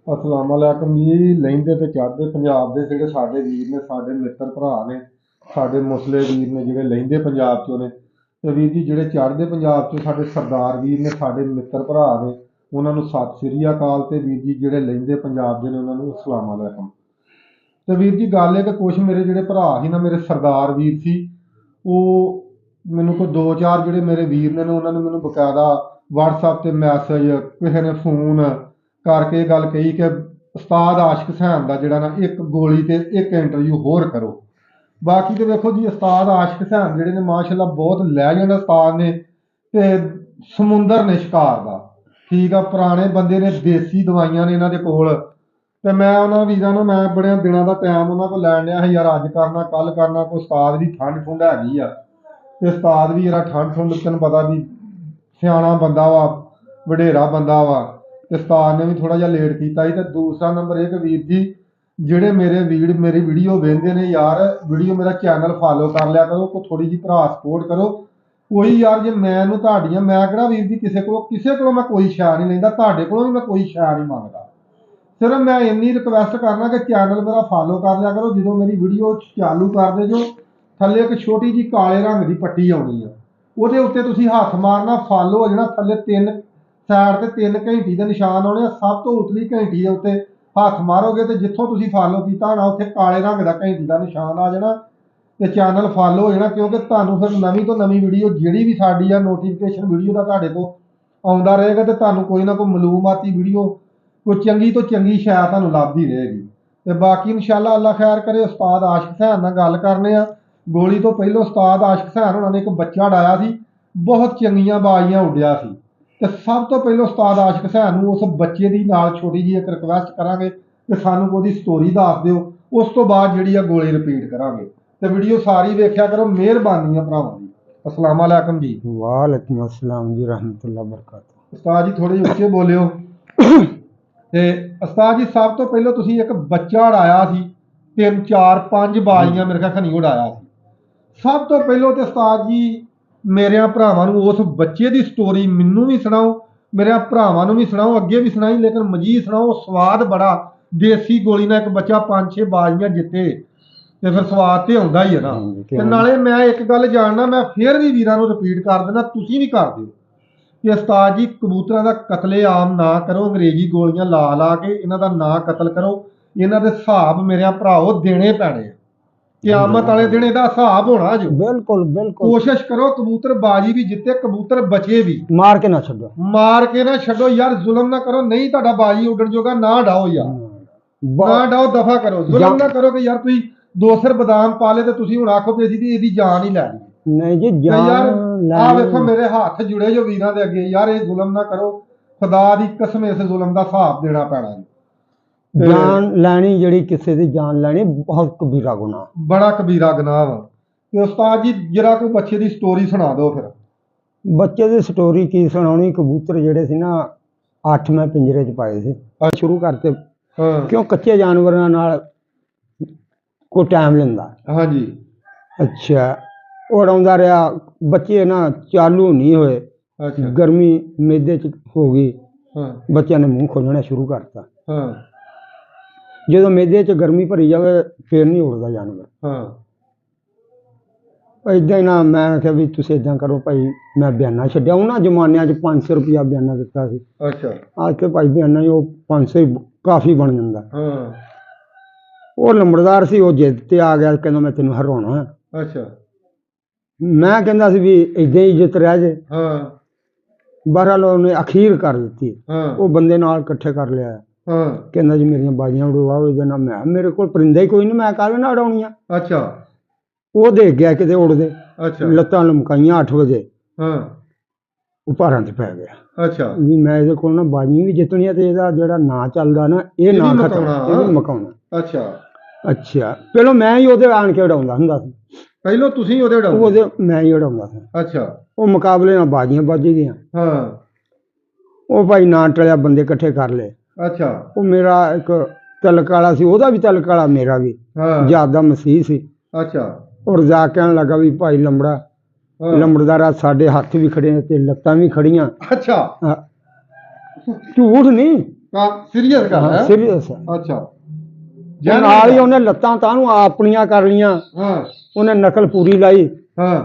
अस्सलाम वालेकुम जी। लहिंदे ते चढ़दे पंजाब दे जेह्ड़े साडे वीर ने, साडे मित्तर भरा ने, साडे मुसले वीर ने जेह्ड़े लहिंदे पंजाब चों ने, ते वीर जी जेह्ड़े चढ़दे पंजाब चों साडे सरदार वीर ने, साडे मित्तर भरा ने, उन्हां नूं सत श्री अकाल। ते वीर जी जेह्ड़े लहिंदे पंजाब दे ने उन्हां नूं अस्सलाम वालेकुम। ते वीर जी गल है कि कुछ मेरे जेह्ड़े भरा ही ना, मेरे सरदार वीर सी, ਉਹ ਮੈਨੂੰ ਕੋਈ 2-4 ਜਿਹੜੇ ਮੇਰੇ ਵੀਰ ਨੇ ਉਹਨਾਂ ਨੇ ਮੈਨੂੰ ਬਕਾਇਦਾ WhatsApp ਤੇ ਮੈਸੇਜ, ਕਿਸੇ ਨੇ ਫੋਨ ਕਰਕੇ ਇਹ ਗੱਲ ਕਹੀ ਕਿ ਉਸਤਾਦ ਆਸ਼ਿਕ ਹੁਸੈਨ ਦਾ ਜਿਹੜਾ ਨਾ ਇੱਕ ਗੋਲੀ ਤੇ ਇੱਕ ਇੰਟਰਵਿਊ ਹੋਰ ਕਰੋ। ਬਾਕੀ ਤੇ ਵੇਖੋ ਜੀ, ਉਸਤਾਦ ਆਸ਼ਿਕ ਹੁਸੈਨ ਜਿਹੜੇ ਨੇ ਮਾਸ਼ਾਅੱਲਾ ਬਹੁਤ ਲੈਜੈਂਡ ਉਸਤਾਦ ਨੇ, ਤੇ ਸਮੁੰਦਰ ਨੇ ਸ਼ਿਕਾਰ ਦਾ। ਠੀਕ ਆ, ਪੁਰਾਣੇ ਬੰਦੇ ਨੇ, ਦੇਸੀ ਦਵਾਈਆਂ ਨੇ ਇਹਨਾਂ ਦੇ ਕੋਲ। ਤੇ ਮੈਂ ਉਹਨਾਂ ਵੀਰਾਂ ਨੂੰ, ਮੈਂ ਬੜਿਆਂ ਦਿਨਾਂ ਦਾ ਟਾਈਮ ਉਹਨਾਂ ਕੋਲ ਲੈਣ ਡਿਆ ਸੀ ਯਾਰ, ਅੱਜ ਕਰਨਾ ਕੱਲ ਕਰਨਾ। ਕੋਈ ਉਸਤਾਦ ਦੀ ਠੰਡ ਠੁੰਡ ਹੈਗੀ ਆ, ਤੇ ਉਸਤਾਦ ਵੀ ਜਿਹੜਾ ਠੰਡ ਠੁੰਡ ਤੈਨੂੰ ਪਤਾ ਵੀ ਸਿਆਣਾ ਬੰਦਾ ਵਾ, ਵਡੇਰਾ ਬੰਦਾ ਵਾ, ਤੇ ਉਸਤਾਦ ਨੇ ਵੀ ਥੋੜਾ ਜਿਹਾ ਲੇਟ ਕੀਤਾ ਸੀ। ਤੇ ਦੂਸਰਾ ਨੰਬਰ ਇਹ ਕਿ ਵੀਰ ਜੀ ਜਿਹੜੇ ਮੇਰੇ ਵੀਰ ਮੇਰੀ ਵੀਡੀਓ ਵੇਖਦੇ ਨੇ ਯਾਰ, ਵੀਡੀਓ ਮੇਰਾ ਚੈਨਲ ਫਾਲੋ ਕਰ ਲਿਆ ਕਰੋ, ਕੋਈ ਥੋੜੀ ਜਿਹੀ ਭਰਾ ਸਪੋਰਟ ਕਰੋ। ਕੋਈ ਯਾਰ ਜੇ ਮੈਨੂੰ ਤੁਹਾਡੀਆਂ, ਮੈਂ ਕਿਹੜਾ ਵੀਰ ਜੀ ਕਿਸੇ ਕੋਲੋਂ ਮੈਂ ਕੋਈ ਸ਼ੈ ਨਹੀਂ ਲੈਂਦਾ, ਤੁਹਾਡੇ ਕੋਲੋਂ ਵੀ ਮੈਂ ਕੋਈ ਸ਼ੈ ਨਹੀਂ ਮੰਗਦਾ। ਸਿਰਫ ਮੈਂ ਇੰਨੀ ਰਿਕਵੈਸਟ ਕਰਨਾ ਕਿ ਚੈਨਲ ਮੇਰਾ ਫਾਲੋ ਕਰ ਲਿਆ ਕਰੋ। ਜਦੋਂ ਮੇਰੀ ਵੀਡੀਓ ਚਾਲੂ ਕਰਦੇ ਜੋ, ਥੱਲੇ ਇੱਕ ਛੋਟੀ ਜਿਹੀ ਕਾਲੇ ਰੰਗ ਦੀ ਪੱਟੀ ਆਉਣੀ ਆ, ਉਹਦੇ ਉੱਤੇ ਤੁਸੀਂ ਹੱਥ ਮਾਰਨਾ, ਫਾਲੋ ਹੋ ਜਾਣਾ। ਥੱਲੇ ਸਾਈਡ ਤੇ 3 ਘੰਟੀ ਦੇ ਨਿਸ਼ਾਨ ਆਉਣੇ ਆ, ਸਭ ਤੋਂ ਉਤਲੀ ਘੰਟੀ ਦੇ ਉੱਤੇ ਹੱਥ ਮਾਰੋਗੇ ਤੇ ਜਿੱਥੋਂ ਤੁਸੀਂ ਫਾਲੋ ਕੀਤਾ ਹੋਣਾ ਉੱਥੇ ਕਾਲੇ ਰੰਗ ਦਾ ਘੰਟੀ ਦਾ ਨਿਸ਼ਾਨ ਆ ਜਾਣਾ, ਤੇ ਚੈਨਲ ਫਾਲੋ ਹੋ ਜਾਣਾ। ਕਿਉਂਕਿ ਤੁਹਾਨੂੰ ਫਿਰ ਨਵੀਂ ਤੋਂ ਨਵੀਂ ਵੀਡੀਓ ਜਿਹੜੀ ਵੀ ਸਾਡੀ ਆ, ਨੋਟੀਫਿਕੇਸ਼ਨ ਵੀਡੀਓ ਦਾ ਤੁਹਾਡੇ ਕੋਲ ਆਉਂਦਾ ਰਹੇਗਾ, ਤੇ ਤੁਹਾਨੂੰ ਕੋਈ ਨਾ ਕੋਈ ਮਾਲੂਮਾਤੀ ਵੀਡੀਓ, ਕੋਈ ਚੰਗੀ ਤੋਂ ਚੰਗੀ ਸ਼ੈ ਤੁਹਾਨੂੰ ਲੱਭਦੀ ਰਹੇਗੀ। ਤੇ ਬਾਕੀ ਇਨਸ਼ਾਅੱਲਾ ਅੱਲਾ ਖੈਰ ਕਰੇ। ਉਸਤਾਦ ਆਸ਼ਿਕ ਹੁਸੈਨ ਨਾਲ ਗੱਲ ਕਰਨੇ ਆ। ਗੋਲੀ ਤੋਂ ਪਹਿਲਾਂ ਉਸਤਾਦ ਆਸ਼ਿਕ ਹੁਸੈਨ ਉਹਨਾਂ ਨੇ ਇੱਕ ਬੱਚਾ ਉਡਾਇਆ ਸੀ, ਬਹੁਤ ਚੰਗੀਆਂ ਬਾਜ਼ੀਆਂ ਉੱਡਿਆ ਸੀ। ਤੇ ਸਭ ਤੋਂ ਪਹਿਲਾਂ ਉਸਤਾਦ ਆਸ਼ਿਕ ਹੁਸੈਨ ਨੂੰ ਉਸ ਬੱਚੇ ਦੀ ਨਾਲ ਛੋਟੀ ਜਿਹੀ ਇੱਕ ਰਿਕਵੈਸਟ ਕਰਾਂਗੇ ਕਿ ਸਾਨੂੰ ਉਹਦੀ ਸਟੋਰੀ ਦੱਸ ਦਿਓ। ਉਸ ਤੋਂ ਬਾਅਦ ਜਿਹੜੀ ਆ ਗੋਲੀ ਰਿਪੀਟ ਕਰਾਂਗੇ। ਤੇ ਵੀਡੀਓ ਸਾਰੀ ਵੇਖਿਆ ਕਰੋ, ਮਿਹਰਬਾਨੀ ਆ ਭਰਾਵਾਂ ਦੀ। अस्सलाम वालेकुम जी। वालेकुम अस्सलाम जी रहमतुल्लाह बरकातुहू। उस्ताद जी थोड़े ਉੱਚੇ ਬੋਲਿਓ। ਤੇ ਉਸਤਾਦ ਜੀ ਸਭ ਤੋਂ ਪਹਿਲਾਂ ਤੁਸੀਂ ਇੱਕ ਬੱਚਾ ਉਡਾਇਆ ਸੀ, 3 4 5 ਬਾਜ਼ੀਆਂ ਮੇਰੇ ਖਿਆਲ ਖਨੀ ਉਡਾਇਆ ਸੀ। ਸਭ ਤੋਂ ਪਹਿਲਾਂ ਤੇ ਉਸਤਾਦ ਜੀ ਮੇਰਿਆਂ ਭਰਾਵਾਂ ਨੂੰ ਉਸ ਬੱਚੇ ਦੀ ਸਟੋਰੀ ਮੈਨੂੰ ਵੀ ਸੁਣਾਓ, ਮੇਰਿਆਂ ਭਰਾਵਾਂ ਨੂੰ ਵੀ ਸੁਣਾਓ, ਅੱਗੇ ਵੀ ਸੁਣਾਈ, ਲੇਕਿਨ ਮਜੀਦ ਸੁਣਾਓ। ਸਵਾਦ ਬੜਾ, ਦੇਸੀ ਗੋਲੀ ਨਾਲ ਇੱਕ ਬੱਚਾ 5-6 ਬਾਜ਼ੀਆਂ ਜਿੱਤੇ, ਤੇ ਫਿਰ ਸਵਾਦ ਤੇ ਆਉਂਦਾ ਹੀ ਹੈ ਨਾ। ਤੇ ਨਾਲੇ ਮੈਂ ਇੱਕ ਗੱਲ ਜਾਣਨਾ, ਮੈਂ ਫਿਰ ਵੀ ਵੀਰਾਂ ਨੂੰ ਰਿਪੀਟ ਕਰ ਦੇਣਾ, ਤੁਸੀਂ ਵੀ ਕਰ ਦਿਓ ਕਿ ਉਸਤਾਦ ਜੀ ਕਬੂਤਰਾਂ ਦਾ ਕਤਲੇਆਮ ਨਾ ਕਰੋ, ਅੰਗਰੇਜ਼ੀ ਗੋਲੀਆਂ ਲਾ ਲਾ ਕੇ ਇਹਨਾਂ ਦਾ ਨਾ ਕਤਲ ਕਰੋ। ਇਹਨਾਂ ਦੇ ਹਿਸਾਬ ਮੇਰਿਆਂ ਭਰਾਓ ਦੇਣੇ ਪੈਣੇ ਆ, ਕਿਆਮਤ ਵਾਲੇ ਦਿਨ ਇਹਦਾ ਹਿਸਾਬ ਹੋਣਾ ਜੋ। बिल्कुल बिल्कुल ਕੋਸ਼ਿਸ਼ ਕਰੋ ਕਬੂਤਰ ਬਾਜੀ ਵੀ ਜਿੱਤੇ, ਕਬੂਤਰ ਬਚੇ ਵੀ, मार के ना छोड़ो। ਮਾਰ ਕੇ ਨਾ ਛੱਡੋ ਯਾਰ, ਜ਼ੁਲਮ ਨਾ ਕਰੋ। ਨਹੀਂ ਤੁਹਾਡਾ ਬਾਜੀ ਉੱਡਣ ਜੋਗਾ, ਨਾ ਡਾਓ ਯਾਰ, ਨਾ ਡਾਓ, ਦਫਾ ਕਰੋ। ਜ਼ੁਲਮ ਨਾ ਕਰੋ ਕਿ ਯਾਰ ਤੁਸੀਂ 2 ਸਿਰ ਬਦਾਮ ਪਾ ਲਏ ਤੇ ਤੁਸੀਂ ਹੁਣ ਆਖੋ ਕਿ ਅਸੀਂ ਤੇ ਇਹਦੀ ਜਾਨ ਹੀ ਲੈ ਲਈ। नहीं जी ਤੇ ਯਾਰ जान ਆ ਵੇਖੋ ਮੇਰੇ ਹੱਥ ਜੁੜੇ ਜੋ ਵੀਰਾਂ ਦੇ ਅੱਗੇ, ਯਾਰ ਇਹ ਜ਼ੁਲਮ ਨਾ ਕਰੋ। ਖੁਦਾ ਦੀ ਕਸਮ ਇਸ ਜ਼ੁਲਮ ਦਾ ਹਿਸਾਬ ਦੇਣਾ ਪੈਣਾ ਜੀ। जान लैनी जड़ी किसी दी जान लैनी बहुत कबीरा गुनाह। ਬੜਾ ਕਬੀਰਾ ਗੁਨਾਹ ਵਾ। ਤੇ ਉਸਤਾਦ ਜੀ ਜਰਾ ਕੋਈ ਬੱਚੇ ਦੀ ਸਟੋਰੀ ਸੁਣਾ ਦਿਓ ਫਿਰ। बच्चे दी स्टोरी की सुनानी। कबूतर जेड़े सी ना 8 मैं पिंजरे च पाए थे। शुरू करते ਹਾਂ क्यों कच्चे जानवरां नाल को टाइम लैंदा। हाँ जी। अच्छा उड़ाउंदा रहा, बच्चे ना चालू नहीं होए, अच्छा। गर्मी मेदे च हो गई, हाँ बच्चों ने मुंह खोलना शुरू करता। हाँ जो मेदे च गर्मी भरी जाए फिर नहीं उड़ता जानवर। हाँ इदा ही ना मैं आख्या भी तुम इदा करो भाई, मैं बयाना छड्या। उन्होंने जमानिया 500 रुपया बयाना दिता सी। अच्छा। आज के भाई बयाना वो 500 ही काफ़ी बन जाता। हाँ वो लंबड़दार सी, वो जिद ते आ गया, कहना मैं तेन हराना है। अच्छा। मैं कहता सी भी इदा ही इज्जत रह जाए। हाँ बहरहाल उन्हें अखीर कर दी। हाँ वो बंदे नाल इकट्ठे कर लिया, हाँ कहना जी मेरिया बाजियां उड़वाओ। इहदे नाल मैं मेरे को परिंदा ही कोई नहीं, मैं काहदे नाल उड़ाउणियां। अच्छा। वो देख गया किते उड़दे, अच्छा। लत्तां लमकाइयां 8 बजे, हाँ वो भारां ते पै गया अच्छा। भी मैं इहदे कोल ना बाजियां भी जितणियां ते इहदा जेहड़ा नां चलदा ना, ये भी नां खत्म, मकाउणा। ये भी मकाउणा। अच्छा। अच्छा पहलों मैं ही ओहदे आण के उड़ाउंदा हुंदा सी। ਪਹਿਲੋਂ ਤੁਸੀਂ ਉਹਦੇ ਉਡਾਉਂਦੇ? ओहदे मैं ही उड़ाउंदा सी। अच्छा। वो मुकाबले नाल बाजियां बज गईयां। हाँ वो भाई नां टलिया, बंदे इकट्ठे कर ले। अच्छा। वो मेरा एक तलक वाला सी, ओहदा भी तलक वाला, मेरा भी हाँ ज्यादा मसीह सी। अच्छा। और जा कहन लगा भी भाई लंबड़ा, हाँ लंबड़दारा साडे हत्थ भी खड़े ते लत्तां भी खड़ियां। अच्छा। हाँ, झूठ नहीं, ਸੀਰੀਅਸ ਗੱਲ ਹੈ। ਸੀਰੀਅਸ ਅੱਛਾ ਨਾਲ ਹੀ ਉਹਨੇ ਲੱਤਾਂ ਤਾਂ ਨੂੰ ਆਪਣੀਆਂ ਕਰ ਲੀਆਂ। ਹਾਂ ਉਹਨੇ ਨਕਲ ਪੂਰੀ ਲਾਈ। ਹਾਂ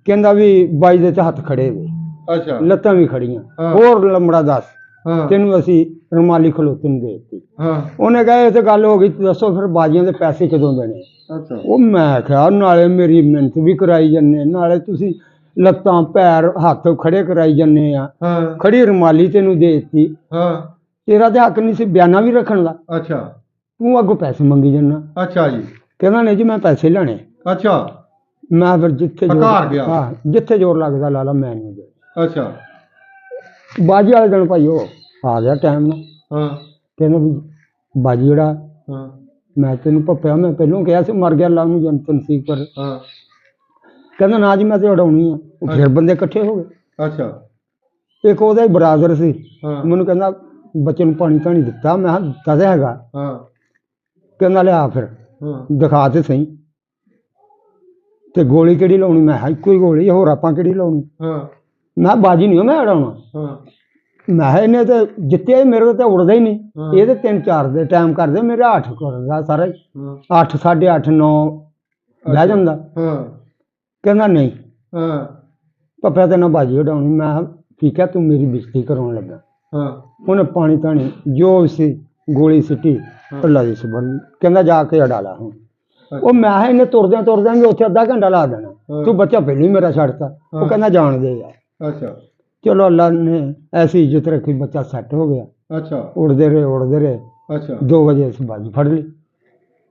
ਕਹਿੰਦਾ ਵੀ ਬਾਈ ਦੇ ਤੇ ਹੱਥ ਖੜੇ ਵੇ, ਅੱਛਾ ਲੱਤਾਂ ਵੀ ਖੜੀਆਂ। ਹਾਂ। ਹੋਰ ਲੰਮੜਾ ਦੱਸ, ਹਾਂ ਤੈਨੂੰ ਅਸੀਂ ਰੁਮਾਲੀ ਖਲੋਤੇ ਨੂੰ ਦੇ ਦਿੱਤੀ। ਹਾਂ ਉਹਨੇ ਕਹੇ ਇਹ ਤੇ ਗੱਲ ਹੋ ਗਈ, ਦੱਸੋ ਫਿਰ ਬਾਜੀਆਂ ਦੇ ਪੈਸੇ ਕਦੋਂ ਦੇਣੇ? ਅੱਛਾ ਉਹ ਮੈਂ ਕਿਹਾ ਨਾਲੇ ਮੇਰੀ ਮਿਹਨਤ ਵੀ ਕਰਾਈ ਜੰਨੇ, ਨਾਲੇ ਤੁਸੀਂ ਲੱਤਾਂ ਪੈਰ ਹੱਥ ਖੜੇ ਕਰਾਈ ਜੰਨੇ ਆ। ਹਾਂ ਖੜੀ ਰੁਮਾਲੀ ਤੈਨੂੰ ਦੇ ਦਿੱਤੀ, ਹਾਂ ਤੇਰਾ ਤੇ ਹੱਕ ਨਹੀਂ ਸੀ ਬਿਆਨਾ ਵੀ ਰੱਖਣ ਦਾ, ਅੱਛਾ ਤੂੰ ਅੱਗੋਂ ਪੈਸੇ ਮੰਗੀ ਜੰਨਾ। ਅੱਛਾ ਜੀ ਕਹਿੰਦਾ ਨਹੀਂ ਜੀ ਮੈਂ ਪੈਸੇ ਲੈਣੇ। ਅੱਛਾ ਮੈਂ ਫਿਰ ਜਿੱਥੇ ਹਕਾਰ ਗਿਆ। ਹਾਂ ਜਿੱਥੇ ਜ਼ੋਰ ਲੱਗਦਾ ਲਾ ਲਾ, ਮੈਂ ਨਹੀਂ ਦੇ। ਅੱਛਾ ਬਾਜੀ ਵਾਲੇ ਦਿਨ ਭਾਈ ਉਹ ਆ ਗਿਆ ਟਾਈਮ ਨਾਲ। ਹਾਂ ਕਹਿੰਦਾ ਵੀ ਬਾਜੀ ਜਿਹੜਾ ਹਾਂ ਮੈਂ ਤੈਨੂੰ ਭੱਪਿਆ, ਮੈਂ ਪਹਿਲੋਂ ਕਿਹਾ ਸੀ ਮਰ ਗਿਆ ਅੱਲਾ ਨੂੰ ਜੰਨਤ ਨਸੀਬ ਕਰ। ਹਾਂ ਕਹਿੰਦਾ ਨਾ ਜੀ ਮੈਂ ਤੇ ਉਡਾਉਣੀ ਆ। ਉਹ ਫਿਰ ਬੰਦੇ ਇਕੱਠੇ ਹੋ ਗਏ। ਅੱਛਾ ਇੱਕ ਉਹਦਾ ਹੀ ਬਰਾਦਰ ਸੀ, ਹਾਂ ਮੈਨੂੰ ਕਹਿੰਦਾ ਬੱਚੇ ਨੂੰ ਪਾਣੀ ਧਾਣੀ ਦਿੱਤਾ। ਮੈਂ ਕਿਹਾ ਦਿੱਤਾ ਤਾਂ ਹੈਗਾ। ਹਾਂ ਕਹਿੰਦਾ ਲਿਆ ਫਿਰ ਹਾਂ ਦਿਖਾ ਤੇ ਸਹੀ, ਤੇ ਗੋਲੀ ਕਿਹੜੀ ਲਾਉਣੀ? ਮੈਂ ਕਿਹਾ ਇੱਕੋ ਹੀ ਗੋਲੀ, ਹੋਰ ਆਪਾਂ ਕਿਹੜੀ ਲਾਉਣੀ? ਹਾਂ ਮੈਂ ਬਾਜੀ ਨਹੀਂ ਮੈਂ ਉਡਾਉਣਾ। ਹਾਂ ਮੈਂ ਕਿਹਾ ਇਹਨੇ ਤੇ ਜਿੱਤਿਆ ਹੀ, ਮੇਰੇ ਤੇ ਉੜਦਾ ਹੀ ਨਹੀਂ। ਹਾਂ। ਇਹਦੇ 3-4 ਦੇ ਟਾਈਮ ਕਰਦੇ, ਮੇਰੇ 8 ਕਰਦਾ ਸਾਰਾ ਹੀ। ਹਾਂ 8 8:30 9 ਬਹਿ ਜਾਂਦਾ। ਹਾਂ ਕਹਿੰਦਾ ਨਹੀਂ ਹਾਂ ਪੱਪਿਆ ਤੇ ਨਾ ਬਾਜੀ ਉਡਾਉਣੀ। ਮੈਂ ਕਿਹਾ ਠੀਕ ਹੈ, ਤੂੰ ਮੇਰੀ ਬੇਇੱਜ਼ਤੀ ਕਰਾਉਣ ਲੱਗਾ। ਹਾਂ ਉਹਨੇ ਪਾਣੀ ਧਾਣੀ ਜੋ ਸੀ ਗੋਲੀ ਸਿੱਟੀ, ਅੱਲਾ ਦੀ ਸੁਬਹਾਨ। ਕਹਿੰਦਾ ਜਾ ਕੇ ਅਡਾ ਲਾ ਹੁਣ। ਉਹ ਮੈਂ ਕਿਹਾ ਇਹਨੇ ਤੁਰਦਿਆਂ ਤੁਰਦਿਆਂ ਵੀ ਉੱਥੇ ਅੱਧਾ ਘੰਟਾ ਲਾ ਦੇਣਾ, ਤੂੰ ਬੱਚਾ ਪਹਿਲਾਂ ਹੀ ਮੇਰਾ ਛੱਡਤਾ। ਉਹ ਕਹਿੰਦਾ ਜਾਣ ਦੇ ਯਾਰ। ਅੱਛਾ ਚਲੋ ਅੱਲਾ ਨੇ ਐਸੀ ਇੱਜ਼ਤ ਰੱਖੀ, ਬੱਚਾ ਸੈੱਟ ਹੋ ਗਿਆ। ਅੱਛਾ ਉੜਦੇ ਰਹੇ। ਅੱਛਾ 2 ਵਜੇ ਅਸੀਂ ਬਾਜੀ ਫੜ ਲਈ।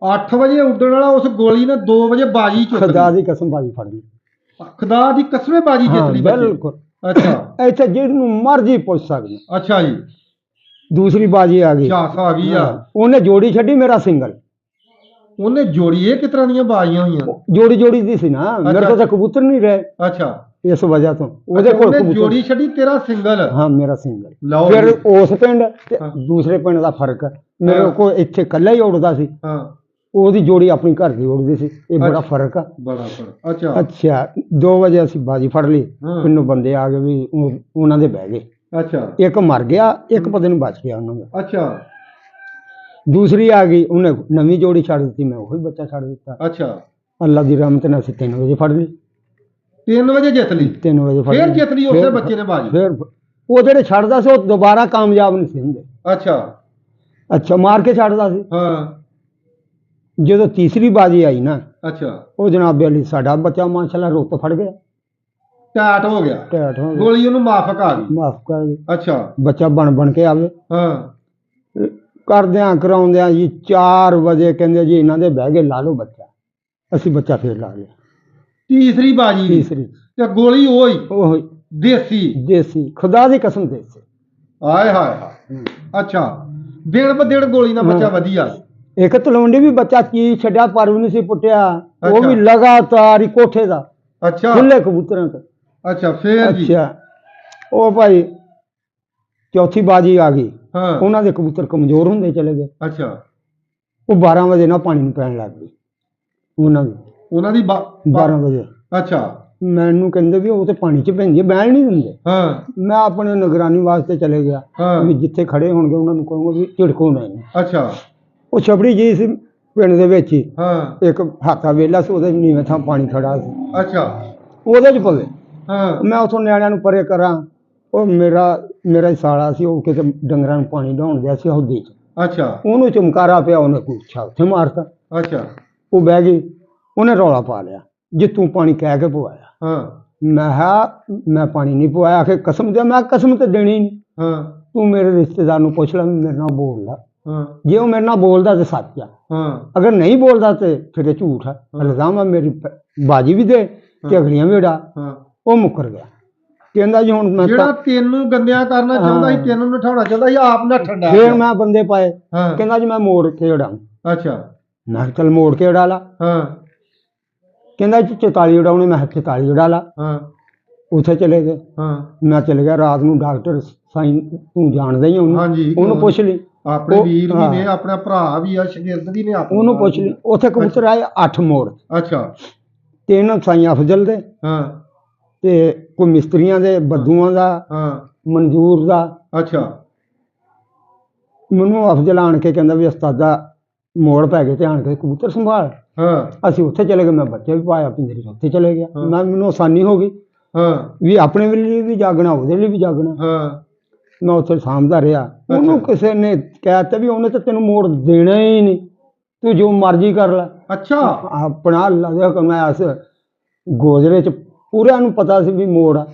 8 ਵਜੇ ਉੱਡਣ ਵਾਲਾ ਉਸ ਗੋਲੀ ਨੇ 2 ਵਜੇ ਬਾਜੀ ਚੁੱਕ ਖੁਦਾ ਲਈ। ਦੀ ਕਸਮ ਬਾਜੀ ਫੜ ਲਈ। ਖੁਦਾ ਦੀ ਕਸਮੇ ਬਾਜੀ ਜਿੱਤ ਹਾਂ ਲਈ ਬੱਚੇ। ਬਿਲਕੁਲ। ਅੱਛਾ ਇੱਥੇ ਜਿਹਨੂੰ ਮਰਜ਼ੀ ਪੁੱਛ ਸਕਦੀ। ਅੱਛਾ ਜੀ ਦੂਸਰੀ ਬਾਜੀ ਆ ਗਈ, ਝਾਸ ਆ ਗਈ ਆ। ਉਹਨੇ ਜੋੜੀ ਛੱਡੀ, ਮੇਰਾ ਸਿੰਗਲ। ਉਹਨੇ ਜੋੜੀ ਇਹ ਕਿਸ ਤਰ੍ਹਾਂ ਦੀਆਂ ਬਾਜ਼ੀਆਂ ਹੋਈਆਂ? ਜੋੜੀ ਦੀ ਸੀ ਨਾ, ਮੇਰੇ ਕੋਲ ਤਾਂ ਕਬੂਤਰ ਨਹੀਂ ਰਹੇ ਅੱਛਾ ਇਸ ਵਜ੍ਹਾ ਤੋਂ। ਉਹਦੇ ਅੱਛਾ, ਕੋਲ ਉਹਨੇ ਕਬੂਤਰ। ਜੋੜੀ ਛੱਡੀ, ਤੇਰਾ ਸਿੰਗਲ। ਹਾਂ ਮੇਰਾ ਸਿੰਗਲ। ਲਓ ਫਿਰ ਜੀ। ਉਸ ਪਿੰਡ ਤੇ ਹਾਂ। ਦੂਸਰੇ ਪਿੰਡ ਦਾ ਫਰਕ ਹੈ। ਮੇਰੇ ਹਾਂ। ਕੋਲ ਇੱਥੇ ਇਕੱਲਾ ਹੀ ਉੜਦਾ ਸੀ, ਹਾਂ ਉਹਦੀ ਜੋੜੀ ਆਪਣੀ ਘਰ ਦੀ ਉੜਦੀ ਸੀ। ਇਹ ਬੜਾ ਅੱਛਾ। ਫਰਕ ਆ। ਬੜਾ ਫਰਕ। ਅੱਛਾ ਅੱਛਾ 2 ਵਜੇ ਅਸੀਂ ਬਾਜੀ ਫੜ ਲਈ। ਹਾਂ। ਪਿੰਡੋਂ ਬੰਦੇ ਆ ਗਏ ਵੀ ਉਹਨਾਂ ਦੇ ਬਹਿ ਗਏ। ਅੱਛਾ ਇੱਕ ਮਰ ਗਿਆ, ਇੱਕ ਪਤਾ ਨੂੰ ਬਚ ਗਿਆ ਉਹਨਾਂ ਦਾ। ਅੱਛਾ ਦੂਸਰੀ ਆ ਗਈ, ਉਹਨੇ ਨਵੀਂ ਜੋੜੀ ਛੱਡ ਦਿੱਤੀ, ਮੈਂ ਉਹੀ ਬੱਚਾ ਛੱਡ ਦਿੱਤਾ। ਅੱਛਾ ਅੱਲਾ ਦੀ ਰਹਿਮਤ ਨਾਲ ਅਸੀਂ 3 ਵਜੇ ਫੜ ਲਈ। 3 ਵਜੇ ਜਿੱਤ ਲਈ। 3 ਵਜੇ ਫੜ ਫਿਰ ਲਈ। ਜਿੱਤ ਲਈ ਉਸੇ ਬੱਚੇ ਨੇ ਬਾਜੀ। ਫਿਰ ਉਹ ਜਿਹੜੇ ਛੱਡਦਾ ਸੀ ਉਹ ਦੁਬਾਰਾ ਕਾਮਯਾਬ ਨਹੀਂ ਸੀ ਹੁੰਦੇ। ਅੱਛਾ ਅੱਛਾ ਮਾਰ ਕੇ ਛੱਡਦਾ ਸੀ। ਹਾਂ ਜਦੋਂ ਤੀਸਰੀ ਬਾਜੀ ਆਈ ਨਾ, ਅੱਛਾ ਉਹ ਜਨਾਬ ਅਲੀ ਸਾਡਾ ਬੱਚਾ ਮਾਸ਼ਾਅੱਲਾ ਰੁੱਤ ਫੜ ਗਿਆ, ਟੈਟ ਹੋ ਗਿਆ, ਟੈਟ ਹੋ ਗਿਆ, ਗੋਲੀ ਉਹਨੂੰ ਮਾਫਕ ਆ ਗਈ। ਮਾਫ ਕਰ ਗਈ। ਅੱਛਾ ਬੱਚਾ ਬਣ ਕੇ ਆਵੇ। ਹਾਂ ਕਰਦਿਆਂ ਕਰਾਉਂਦਿਆਂ ਜੀ 4 ਵਜੇ ਕਹਿੰਦੇ ਜੀ ਇਹਨਾਂ ਦੇ ਬਹਿ ਗਏ, ਲਾ ਲਓ ਬੱਚਾ। ਅਸੀਂ ਬੱਚਾ ਫੇਰ ਲਾ ਲਿਆ। ਤੀਸਰੀ ਬਾਜੀ ਤੀਸਰੀ ਤੇ ਗੋਲੀ ਉਹੀ ਉਹ ਦੇਸੀ ਖੁਦਾ ਦੀ ਕਸਮ ਦੇਸੀ। ਆਏ ਹਾਏ ਹਾਏ। ਅੱਛਾ ਦਿਨ ਬ ਦਿਨ ਗੋਲੀ ਨਾਲ ਬੱਚਾ ਵਧੀਆ। ਇੱਕ ਤਲਵੰਡੀ ਵੀ ਬੱਚਾ ਕੀ ਛੱਡਿਆ, ਪਰ ਵੀ ਨਹੀਂ ਸੀ ਪੁੱਟਿਆ। ਉਹ ਅੱਛਾ। ਵੀ ਲਗਾਤਾਰ ਹੀ ਕੋਠੇ ਦਾ ਅੱਛਾ ਖੁੱਲੇ ਕਬੂਤਰਾਂ ਤੇ। ਅੱਛਾ ਫੇਰ ਜੀ। ਅੱਛਾ ਉਹ ਭਾਈ ਚੌਥੀ ਬਾਜੀ ਆ ਗਈ, ਹਾਂ ਉਹਨਾਂ ਦੇ ਕਬੂਤਰ ਕਮਜ਼ੋਰ ਹੁੰਦੇ ਚਲੇ ਗਏ। ਅੱਛਾ ਉਹ 12 ਵਜੇ ਨਾ ਪਾਣੀ ਨੂੰ ਪੈਣ ਲੱਗ ਗਈ ਉਹਨਾਂ ਦੀ 12 ਵਜੇ। ਅੱਛਾ ਮੈਨੂੰ ਕਹਿੰਦੇ ਵੀ ਉਹ ਤੇ ਪਾਣੀ 'ਚ ਪੈਂਦੀ ਹੈ, ਬਹਿਣ ਨਹੀਂ ਦਿੰਦੇ। ਹਾਂ ਮੈਂ ਆਪਣੇ ਨਿਗਰਾਨੀ ਵਾਸਤੇ ਚਲੇ ਗਿਆ ਹਾਂ ਵੀ ਜਿੱਥੇ ਖੜੇ ਹੋਣਗੇ ਉਹਨਾਂ ਨੂੰ ਕਹੂੰਗਾ ਵੀ ਝਿੜਕੋ ਨਹੀਂ। ਅੱਛਾ ਉਹ ਛਬੜੀ ਜੀ ਸੀ ਪਿੰਡ ਦੇ ਵਿੱਚ ਹੀ, ਹਾਂ ਇੱਕ ਹਾਤਾ ਵੇਲਾ ਸੀ, ਉਹਦੇ ਨੀਵੇਂ ਥਾਂ ਪਾਣੀ ਖੜਾ ਸੀ, ਅੱਛਾ ਉਹਦੇ 'ਚ ਪਵੇ। ਹਾਂ ਮੈਂ ਉੱਥੋਂ ਨਿਆਣਿਆਂ ਨੂੰ ਪਰੇ ਕਰਾਂ, ਉਹ ਮੇਰਾ ਹੀ ਸਾਲਾ ਸੀ, ਉਹ ਕਿਤੇ ਡੰਗਰਾਂ ਨੂੰ ਪਾਣੀ ਡਾਉਣ ਗਿਆ ਸੀ ਹੌਦੀ 'ਚ। ਅੱਛਾ ਉਹਨੂੰ ਚਮਕਾਰਾ ਪਿਆ, ਉਹਨੇ ਕੁੱਛਾ ਉੱਥੇ ਮਾਰਤਾ। ਅੱਛਾ ਉਹ ਬਹਿ ਗਈ, ਉਹਨੇ ਰੌਲਾ ਪਾ ਲਿਆ ਜੇ ਤੂੰ ਪਾਣੀ ਕਹਿ ਕੇ ਪਵਾਇਆ। ਹਾਂ ਮੈਂ ਕਿਹਾ ਮੈਂ ਪਾਣੀ ਨਹੀਂ ਪਵਾਇਆ। ਆਖੇ ਕਸਮ ਦੇ, ਮੈਂ ਕਸਮ ਤੇ ਦੇਣੀ ਨਹੀਂ। ਹਾਂ ਤੂੰ ਮੇਰੇ ਰਿਸ਼ਤੇਦਾਰ ਨੂੰ ਪੁੱਛ ਲੈ, ਮੇਰੇ ਨਾਲ ਬੋਲਦਾ। ਹਾਂ ਜੇ ਉਹ ਮੇਰੇ ਨਾਲ ਬੋਲਦਾ ਤੇ ਸੱਚ ਆ, ਹਾਂ ਅਗਰ ਨਹੀਂ ਬੋਲਦਾ ਤੇ ਫਿਰ ਇਹ ਝੂਠ ਆ। ਇਲਜ਼ਾਮ ਆ, ਮੇਰੀ ਬਾਜੀ ਵੀ ਦੇ ਤੇ ਅਗਲੀਆਂ ਵੀ ਉਡਾ। ਹਾਂ ਉਹ ਮੁੱਕਰ ਗਿਆ, ਕਹਿੰਦਾ ਜੀ ਹੁਣ ਮੈਂ ਜਿਹੜਾ ਤੈਨੂੰ ਗੰਦਿਆਂ ਕਰਨਾ ਚਾਹੁੰਦਾ ਸੀ, ਤੈਨੂੰ ਨਠਾਉਣਾ ਚਾਹੁੰਦਾ ਸੀ, ਆਪ ਨੱਠਣ ਡਿਆ ਫਿਰ ਪਿਆ। ਮੈਂ ਬੰਦੇ ਪਾਏ। ਹਾਂ ਕਹਿੰਦਾ ਜੀ ਮੈਂ ਮੋੜ ਕੇ ਉਡਾਂ। ਅੱਛਾ ਮੈਂ ਕਿਹਾ ਚੱਲ ਮੋੜ ਕੇ ਉਡਾ ਲਾ। ਹਾਂ ਕਹਿੰਦਾ ਜੀ 44 ਉਡਾਉਣੇ। ਮੈਂ ਕਿਹਾ 44 ਉਡਾ ਲਾ। ਹਾਂ ਉੱਥੇ ਚਲੇ ਗਏ। ਹਾਂ ਮੈਂ ਚਲੇ ਗਿਆ ਰਾਤ ਨੂੰ, ਡਾਕਟਰ ਸਾਈਂ ਤੂੰ ਜਾਣਦਾ ਹੀ ਉਹਨੂੰ, ਹਾਂਜੀ ਉਹਨੂੰ ਪੁੱਛ ਲਈ। ਆਪਣੇ ਉਹ- ਵੀਰ ਵੀ ਹਾਂ। ਨੇ, ਆਪਣਾ ਭਰਾ ਵੀ ਆ, ਸ਼ਗਿਰਦ ਵੀ ਨੇ ਆਪਣੇ। ਉਹਨੂੰ ਪੁੱਛ ਲਈ। ਉੱਥੇ ਕਬੂਤਰ ਆਏ 8 ਮੋੜ, ਅੱਛਾ 3 ਸਾਈਂ ਅਫਜ਼ਲ ਦੇ ਹਾਂ ਤੇ ਕੋਈ ਮਿਸਤਰੀਆਂ ਦੇ, ਬੱਦੂਆਂ ਦਾ, ਹਾਂ ਮਨਜ਼ੂਰ ਦਾ, ਅੱਛਾ ਮੈਨੂੰ ਅਫਜ਼ਲ ਆਣ ਕੇ ਕਹਿੰਦਾ ਵੀ ਉਸਤਾਦਾ ਮੋੜ ਪੈ ਗਏ ਤੇ ਆਣ ਕੇ ਕਬੂਤਰ ਸੰਭਾਲ। ਹਾਂ ਅਸੀਂ ਉੱਥੇ ਚਲੇ ਗਏ, ਮੈਂ ਬੱਚੇ ਵੀ ਪਾਇਆ ਪਿੰਜਰੇ 'ਚ, ਉੱਥੇ ਚਲੇ ਗਿਆ। ਹਾਂ। ਮੈਨੂੰ ਆਸਾਨੀ ਹੋ ਗਈ ਹਾਂ ਵੀ ਆਪਣੇ ਲਈ ਵੀ ਜਾਗਣਾ, ਉਹਦੇ ਲਈ ਵੀ ਜਾਗਣਾ। ਹਾਂ ਮੈਂ ਉੱਥੇ ਸਾਂਭਦਾ ਰਿਹਾ। ਉਹਨੂੰ ਕਿਸੇ ਨੇ ਕਹਿ ਦਿੱਤਾ ਵੀ ਉਹਨੇ ਤਾਂ ਤੈਨੂੰ ਮੋੜ ਦੇਣਾ ਹੀ ਨਹੀਂ, ਤੂੰ ਜੋ ਮਰਜ਼ੀ ਕਰ ਲੈ। ਅੱਛਾ ਆਪਣਾ ਅੱਲਾ ਦੇ ਹੁਕਮ ਨਾਲ ਇਸ ਗੋਜਰੇ 'ਚ ਪੂਰਿਆਂ ਨੂੰ ਪਤਾ ਸੀ ਵੀ ਮੋੜ ਆ।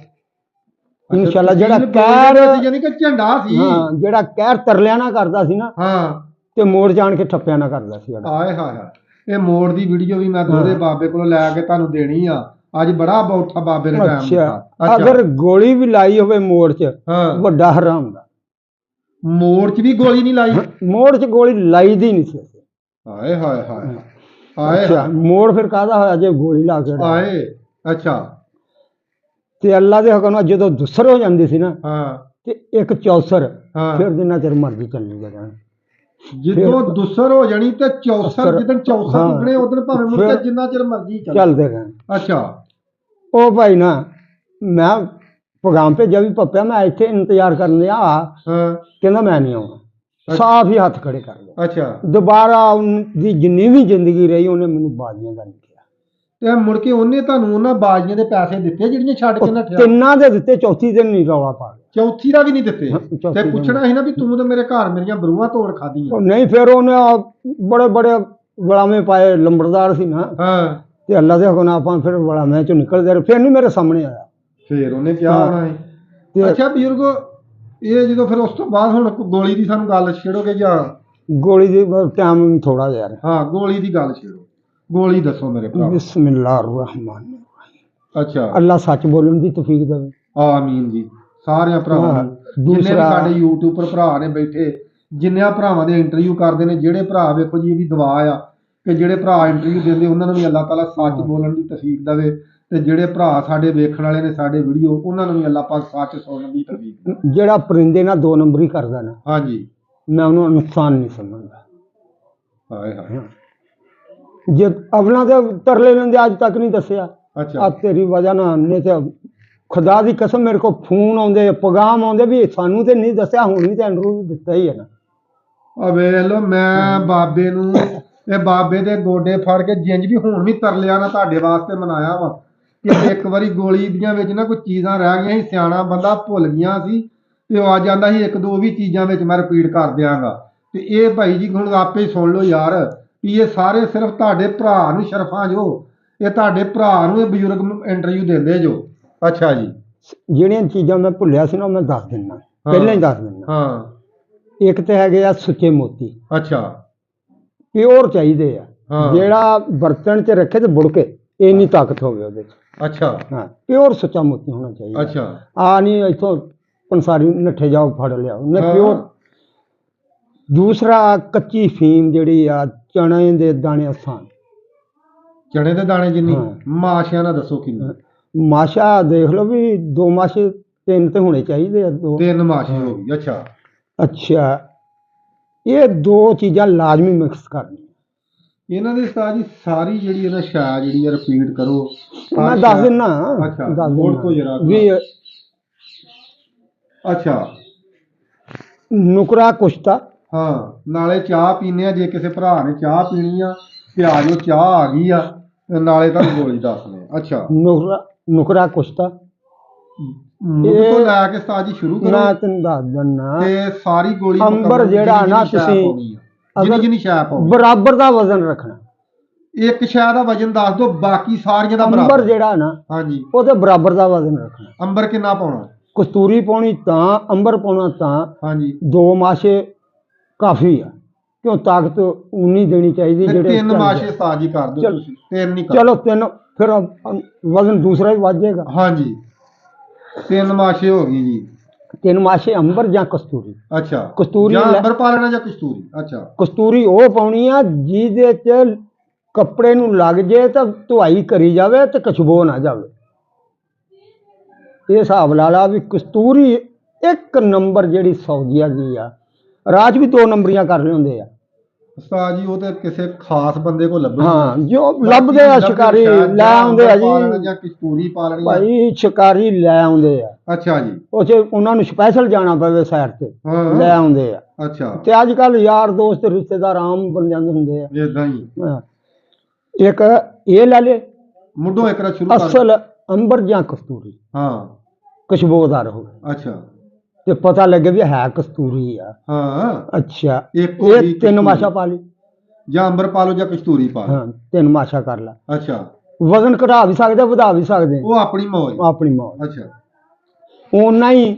ਇਨਸ਼ਾਅੱਲਾ ਜਿਹੜਾ ਕਹਿਰ, ਯਾਨੀ ਕਿ ਝੰਡਾ ਸੀ। ਹਾਂ ਜਿਹੜਾ ਕਹਿਰ ਤਰਲਿਆ ਨਾ ਕਰਦਾ ਸੀ ਨਾ, ਹਾਂ ਤੇ ਮੋੜ ਜਾਣ ਕੇ ਠੱਪਿਆ ਨਾ ਕਰਦਾ ਸੀ। ਆਏ ਹਾਏ ਹਾਏ, ਇਹ ਮੋੜ ਦੀ ਵੀਡੀਓ ਵੀ ਮੈਂ ਦੋਹਰੇ ਬਾਬੇ ਕੋਲੋਂ ਲੈ ਕੇ ਤੁਹਾਨੂੰ ਦੇਣੀ ਆ। ਅੱਜ ਬੜਾ ਬੌਠਾ ਬਾਬੇ ਨੇ ਟਾਈਮ ਦਿੱਤਾ। ਅਗਰ ਗੋਲੀ ਵੀ ਲਾਈ ਹੋਵੇ ਮੋੜ 'ਚ, ਹਾਂ ਵੱਡਾ ਹਰਾਮ ਦਾ। ਮੋੜ 'ਚ ਵੀ ਗੋਲੀ ਨਹੀਂ ਲਾਈ? ਮੋੜ 'ਚ ਗੋਲੀ ਲਾਈ ਦੀ ਨਹੀਂ ਸੀ। ਆਏ ਹਾਏ ਹਾਏ ਆਏ ਅੱਛਾ ਮੋੜ ਫਿਰ ਕਾਹਦਾ ਹੋਇਆ ਜੇ ਗੋਲੀ ਲਾ ਕੇ ਆਏ। ਅੱਛਾ ਤੇ ਅੱਲਾ ਦੇ ਹੁਕਮ ਨਾਲ ਜਦੋਂ ਦੁਸਰ ਹੋ ਜਾਂਦੀ ਸੀ ਨਾ, ਹਾਂ ਤੇ ਇੱਕ ਚੌਸਰ, ਹਾਂ ਫਿਰ ਜਿੰਨਾ ਚਿਰ ਮਰਜ਼ੀ ਚੱਲੀ ਜਾਣਾ। ਜਦੋਂ ਦੁਸਰ ਹੋ ਜਾਣੀ ਤੇ ਚੌਸਰ, ਜਿੱਦਣ ਚੌਸਰ ਉੱਠਣੇ ਉਦੋਂ ਭਾਵੇਂ ਮੁੜ ਕੇ ਜਿੰਨਾ ਚਿਰ ਮਰਜ਼ੀ ਚੱਲਦੇ ਰਹਿਣ। ਅੱਛਾ ਉਹ ਭਾਈ ਨਾ, ਮੈਂ ਪੈਗਾਮ ਭੇਜਿਆ ਵੀ ਪੱਪਿਆ ਮੈਂ ਇੱਥੇ ਇੰਤਜ਼ਾਰ ਕਰਨ ਲਿਆ। ਹਾਂ ਕਹਿੰਦਾ ਮੈਂ ਨਹੀਂ ਆਉਣਾ। ਸਾਫ ਹੀ ਹੱਥ ਖੜੇ ਕਰ ਲਿਆ। ਅੱਛਾ ਦੁਬਾਰਾ ਉਹਦੀ ਜਿੰਨੀ ਵੀ ਜ਼ਿੰਦਗੀ ਰਹੀ ਉਹਨੇ ਮੈਨੂੰ ਬਾਜ਼ੀਆਂ ਦਾ ਨਹੀਂ ਕਿਹਾ। ਤੇ ਮੁੜ ਕੇ ਉਹਨੇ ਤੁਹਾਨੂੰ ਉਹਨਾਂ ਬਾਜ਼ੀਆਂ ਦੇ ਪੈਸੇ ਦਿੱਤੇ ਜਿਹੜੀਆਂ ਛੱਡ ਕੇ ਨੱਠਿਆ? ਤਿੰਨਾਂ ਦੇ ਦਿੱਤੇ, ਚੌਥੀ ਦਿਨ ਨਹੀਂ ਰੌਲਾ ਪਾ ਗਿਆ। ਚੌਥੀ ਦਾ ਵੀ ਨਹੀਂ ਦਿੱਤੇ? ਚੌਥੀ ਤੇ ਦਿਨ ਪੁੱਛਣਾ ਸੀ ਨਾ ਵੀ ਤੂੰ ਤੇ ਮੇਰੇ ਘਰ ਮੇਰੀਆਂ ਬਰੂਹਾਂ ਤੋੜ ਖਾਧੀਆਂ। ਨਹੀਂ ਫਿਰ ਉਹਨੇ ਬੜੇ ਬੜੇ ਗੁਲਾਮੇ ਪਾਏ, ਲੰਬੜਦਾਰ ਸੀ ਨਾ। ਹਾਂ ਤੇ ਅੱਲਾ ਦੇ ਹੁਕਮ ਨਾਲ ਆਪਾਂ ਫਿਰ ਗੁਲਾਮੇ ਚੋਂ ਨਿਕਲਦੇ ਰਹੇ। ਫਿਰ ਨਹੀਂ ਮੇਰੇ ਸਾਹਮਣੇ ਆਇਆ। ਫਿਰ ਉਹਨੇ ਕਿਹਾ ਹੋਣਾ ਹੈ। ਅੱਛਾ ਬਜ਼ੁਰਗੋ, ਇਹ ਜਦੋਂ ਫਿਰ ਉਸ ਤੋਂ ਬਾਅਦ ਹੁਣ ਗੋਲੀ ਦੀ ਸਾਨੂੰ ਗੱਲ ਛੇੜੋਗੇ ਜਾਂ? ਗੋਲੀ ਦੀ ਟਾਈਮ ਥੋੜਾ ਜਿਹਾ। ਹਾਂ ਗੋਲੀ ਦੀ ਗੱਲ ਛੇੜੋ, ਗੋਲੀ ਦੱਸੋ ਮੇਰੇ ਭਰਾ। ਬਿਸਮਿल्लाह रहमान रहीम। ਅੱਛਾ ਅੱਲਾ ਸੱਚ ਬੋਲਣ ਦੀ ਤੌਫੀਕ ਦੇਵੇ। ਆਮੀਨ ਜੀ। ਸਾਰਿਆਂ ਭਰਾਵਾਂ ਨੂੰ, ਜਿੰਨੇ ਵੀ ਸਾਡੇ YouTube ਭਰਾ ਨੇ ਬੈਠੇ, ਜਿੰਨਿਆਂ ਭਰਾਵਾਂ ਦੇ ਇੰਟਰਵਿਊ ਕਰਦੇ ਨੇ, ਜਿਹੜੇ ਭਰਾ ਵੇਖੋ ਜੀ ਇਹ ਵੀ ਦੁਆ ਆ ਕਿ ਜਿਹੜੇ ਭਰਾ ਇੰਟਰਵਿਊ ਦਿੰਦੇ ਉਹਨਾਂ ਨੂੰ ਵੀ ਅੱਲਾਹ ਤਾਲਾ ਸੱਚ ਬੋਲਣ ਦੀ ਤੌਫੀਕ ਦੇਵੇ, ਤੇ ਜਿਹੜੇ ਭਰਾ ਸਾਡੇ ਵੇਖਣ ਵਾਲੇ ਨੇ ਸਾਡੇ ਵੀਡੀਓ, ਉਹਨਾਂ ਨੂੰ ਵੀ ਅੱਲਾਹ ਪਾਕ ਸੱਚ ਸੁਣਨ ਦੀ ਤੌਫੀਕ ਦੇਵੇ। ਜਿਹੜਾ ਪਰਿੰਦੇ ਨਾਲ 2 ਨੰਬਰੀ ਕਰਦਾ ਨਾ, ਹਾਂਜੀ ਮੈਂ ਉਹਨੂੰ ਨੁਕਸਾਨ ਨਹੀਂ ਸਮਝਦਾ। ਹਾਏ ਹਾਏ। ਜੇ ਅਵਲਾਂ ਦੇ ਤਰਲੇ ਲੈਂਦੇ ਅੱਜ ਤੱਕ ਨਹੀਂ ਦੱਸਿਆ। ਅੱਛਾ ਆ ਤੇਰੀ ਵਜ੍ਹਾ ਨਾਲ ਨੇ ਤੇ ਖੁਦਾ ਦੀ ਕਸਮ ਮੇਰੇ ਕੋਲ ਫੋਨ ਆਉਂਦੇ, ਪੈਗਾਮ ਆਉਂਦੇ ਵੀ ਸਾਨੂੰ ਤੇ ਨਹੀਂ ਦੱਸਿਆ, ਹੁਣ ਵੀ ਤੇ ਇੰਟਰਵਿਊ ਦਿੱਤਾ ਹੀ ਹੈ ਨਾ। ਆ ਵੇਖ ਲਓ, ਮੈਂ ਬਾਬੇ ਨੂੰ, ਇਹ ਬਾਬੇ ਦੇ ਗੋਡੇ ਫੜ ਕੇ ਜਿੰਜ ਵੀ ਹੁਣ ਵੀ ਤਰਲਿਆ ਨਾ ਤੁਹਾਡੇ ਵਾਸਤੇ ਮਨਾਇਆ ਵਾ ਕਿ ਇੱਕ ਵਾਰੀ ਗੋਲੀ ਦੀਆਂ ਵਿੱਚ ਨਾ ਕੋਈ ਚੀਜ਼ਾਂ ਰਹਿ ਗਈਆਂ ਸੀ, ਸਿਆਣਾ ਬੰਦਾ ਭੁੱਲ ਗਿਆ ਸੀ ਤੇ ਉਹ ਆ ਜਾਂਦਾ ਸੀ 1-2 ਵੀ ਚੀਜ਼ਾਂ ਵਿੱਚ ਮੈਂ ਰਿਪੀਟ ਕਰ ਦਿਆਂਗਾ। ਤੇ ਇਹ ਭਾਈ ਜੀ ਹੁਣ ਆਪੇ ਹੀ ਸੁਣ ਲਓ ਯਾਰ, ਵੀ ਇਹ ਸਾਰੇ ਸਿਰਫ ਤੁਹਾਡੇ ਭਰਾ ਨੂੰ ਸ਼ਰਫਾਂ ਜੋ, ਇਹ ਤੁਹਾਡੇ ਭਰਾ ਨੂੰ ਇਹ ਬਜ਼ੁਰਗ ਨੂੰ ਇੰਟਰਵਿਊ ਦਿੰਦੇ ਜੋ। ਅੱਛਾ ਜੀ। ਜਿਹੜੀਆਂ ਚੀਜ਼ਾਂ ਮੈਂ ਭੁੱਲਿਆ ਸੀ ਨਾ, ਮੈਂ ਦੱਸ ਦਿੰਦਾ, ਪਹਿਲਾਂ ਹੀ ਦੱਸ ਦਿੰਦਾ। ਹਾਂ ਇੱਕ ਤੇ ਹੈਗੇ ਆ ਸੁੱਚੇ ਮੋਤੀ। ਅੱਛਾ ਪਿਓਰ ਚਾਹੀਦੇ ਆ, ਜਿਹੜਾ ਬਰਤਨ 'ਚ ਰੱਖੇ ਤੇ ਬੁੜ ਕੇ ਇੰਨੀ ਤਾਕਤ ਹੋਵੇ ਉਹਦੇ 'ਚ। ਅੱਛਾ ਹਾਂ ਪਿਓਰ ਸੁੱਚਾ ਮੋਤੀ ਹੋਣਾ ਚਾਹੀਦਾ। ਅੱਛਾ ਆ ਨਹੀਂ ਇੱਥੋਂ ਪੰਸਾਰੀ ਨੱਠੇ ਜਾਓ ਫੜ ਲਿਆਓ, ਉਹਨੇ ਪਿਓਰ। ਦੂਸਰਾ ਕੱਚੀ ਫੀਮ ਜਿਹੜੀ ਆ, ਚਣੇ ਦੇ ਦਾਣੇ ਆਸਾਨ। ਚਣੇ ਦੇ ਦਾਣੇ ਜਿੰਨੀ? ਮਾਸ਼ਿਆਂ ਨਾਲ ਦੱਸੋ ਕਿੰਨੀ? ਮਾਸ਼ਾ ਦੇਖ ਲਓ ਵੀ 2 ਮਾਸ਼ੇ 3 ਤੇ ਹੋਣੇ ਚਾਹੀਦੇ ਆ। 3 ਮਾਸ਼ੇ ਹੋ ਗਈ। ਅੱਛਾ ਅੱਛਾ, ਇਹ 2 ਚੀਜ਼ਾਂ ਲਾਜ਼ਮੀ ਮਿਕਸ ਕਰਨੀ। ਇਹਨਾਂ ਦੇ ਉਸਤਾਦ ਜੀ ਸਾਰੀ ਜਿਹੜੀ ਇਹਨਾਂ ਸ਼ਾ ਜਿਹੜੀ ਆ ਰਿਪੀਟ ਕਰੋ। ਮੈਂ ਦੱਸ ਦਿੰਦਾ। ਅੱਛਾ ਦੱਸ ਹੋਰ ਕੋਈ ਜਰਾ ਵੀ। ਅੱਛਾ ਨੁਕਰਾ ਕੁਸ਼ਤਾ। ਹਾਂ ਨਾਲੇ ਚਾਹ ਪੀਨੇ ਆ, ਜੇ ਕਿਸੇ ਭਰਾ ਨੇ ਚਾਹ ਪੀਣੀ ਆ ਤੇ ਆ ਜਾਓ, ਚਾਹ ਆ ਗਈ ਆ, ਨਾਲੇ ਤੁਹਾਨੂੰ ਗੋਲੀ ਦੱਸਦੇ। ਅੱਛਾ ਨੁਕਰਾ ਕੁਸ਼ਤਾ ਮੁੱਢ ਤੋਂ ਲੈ ਕੇ ਉਸਤਾਦ ਜੀ ਸ਼ੁਰੂ ਕਰੋ। ਮੈਂ ਤੈਨੂੰ ਦੱਸ ਦਿੰਦਾ ਤੇ ਸਾਰੀ ਗੋਲੀ ਅੰਬਰ ਜਿਹੜਾ ਨਾ ਤੁਸੀਂ ਜਿੰਨੀ ਸ਼ੈ ਪਾਉਣੀ ਬਰਾਬਰ ਦਾ ਵਜ਼ਨ ਰੱਖਣਾ। ਇੱਕ ਸ਼ੈ ਦਾ ਵਜ਼ਨ ਦੱਸ ਦਿਓ, ਬਾਕੀ ਸਾਰੀਆਂ ਦਾ ਅੰਬਰ ਬਰਾਬਰ ਜਿਹੜਾ ਨਾ, ਹਾਂਜੀ ਉਹਦੇ ਬਰਾਬਰ ਦਾ ਵਜ਼ਨ ਰੱਖਣਾ। ਅੰਬਰ ਕਿੰਨਾ ਪਾਉਣਾ? ਕਸਤੂਰੀ ਪਾਉਣੀ ਤਾਂ, ਅੰਬਰ ਪਾਉਣਾ ਤਾਂ। ਹਾਂਜੀ 2 ਮਾਸ਼ੇ ਕਾਫੀ ਆ, ਕਿਉਂ ਤਾਕਤ ਉਨੀ ਦੇਣੀ ਚਾਹੀਦੀ। ਜਿਹੜੇ 3 ਮਾਸ਼ੇ ਉਸਤਾਦ ਜੀ ਕਰ ਦਿਓ ਤੁਸੀਂ। 3 ਨਹੀਂ ਕਰ? ਚਲੋ 3, ਫਿਰ ਵਜ਼ਨ ਦੂਸਰਾ ਵੀ ਵੱਧ ਜਾਏਗਾ। ਹਾਂਜੀ 3 ਮਾਸ਼ੇ ਹੋ ਗਈ ਜੀ। 3 ਮਾਸ਼ੇ ਅੰਬਰ ਜਾਂ ਕਸਤੂਰੀ। ਅੱਛਾ ਕਸਤੂਰੀ ਜਾਂ ਅੰਬਰ ਪਾ ਲੈਣਾ ਜਾਂ ਕਸਤੂਰੀ? ਅੱਛਾ ਕਸਤੂਰੀ ਉਹ ਪਾਉਣੀ ਆ ਜਿਹਦੇ 'ਚ ਕੱਪੜੇ ਨੂੰ ਲੱਗ ਜੇ ਤਾਂ ਧੁਆਈ ਕਰੀ ਜਾਵੇ ਤੇ ਖੁਸ਼ਬੂ ਨਾ ਜਾਵੇ। ਇਹ ਹਿਸਾਬ ਲਾ ਲਾ ਵੀ ਕਸਤੂਰੀ 1 ਨੰਬਰ ਜਿਹੜੀ ਸੌਦੀਆ ਦੀ ਆ। ਰਾਜ ਵੀ 2 ਨੰਬਰੀਆਂ ਕਰ ਰਹੇ ਹੁੰਦੇ ਆ, ਉਸਤਾਦ ਜੀ ਉਹ ਤੇ ਕਿਸੇ ਖਾਸ ਬੰਦੇ ਕੋਲ ਲੱਭਣੀ ਹਾਂ ਜੋ ਬਾਕੀ ਲੱਭਦੇ ਆ ਲੱਭਦੇ ਸ਼ਿਕਾਰੀ ਸ਼ਾਇਦ ਲੈ ਜਾਂ ਆਉਂਦੇ ਆ ਪਾਲਣਾ ਜੀ ਜਾਂ ਕਸਤੂਰੀ ਪਾਲਣੀ ਆ। ਭਾਈ ਸ਼ਿਕਾਰੀ ਲੈ ਆਉਂਦੇ ਆ ਅੱਛਾ ਜੀ। ਉਹ 'ਚ ਉਹਨਾਂ ਨੂੰ ਸਪੈਸ਼ਲ ਜਾਣਾ ਪਵੇ ਸੈਰ ਤੇ ਹਾਂ ਲੈ ਆਉਂਦੇ ਆ ਅੱਛਾ ਤੇ ਅੱਜ ਕੱਲ ਯਾਰ ਦੋਸਤ ਰਿਸ਼ਤੇਦਾਰ ਆਮ ਬਣ ਜਾਂਦੇ ਹੁੰਦੇ ਆ ਇਦਾਂ ਹੀ ਹਾਂ। ਇੱਕ ਇਹ ਲੈ ਲੈ ਮੁੱਢੋਂ ਇੱਕ ਵਾਰ ਸ਼ੁਰੂ ਕਰ। ਅਸਲ ਅੰਬਰ ਜਾਂ ਕਸਤੂਰੀ ਹਾਂ ਖੁਸ਼ਬੂਦਾਰ ਹੋਵੇ ਅੱਛਾ ਤੇ ਪਤਾ ਲੱਗੇ ਵੀ ਹੈ ਕਸਤੂਰੀ ਆ। ਹਾਂ ਅੱਛਾ ਇੱਕ ਹੋ ਗਈ ਇਹ ਤਿੰਨ ਕਸਤੂਰੀ। ਮਾਸ਼ਾ ਪਾ ਲਈ ਜਾਂ ਅੰਬਰ ਪਾ ਲਓ ਜਾਂ ਕਸਤੂਰੀ ਪਾ ਲਓ। ਹਾਂ ਤਿੰਨ ਮਾਸ਼ਾ ਕਰ ਲਾ ਅੱਛਾ ਵਜ਼ਨ ਘਟਾ ਵੀ ਸਕਦੇ ਵਧਾ ਵੀ ਸਕਦੇ ਉਹ ਆਪਣੀ ਮੌਜ। ਆਪਣੀ ਮੌਤ ਅੱਛਾ ਓਨਾ ਹੀ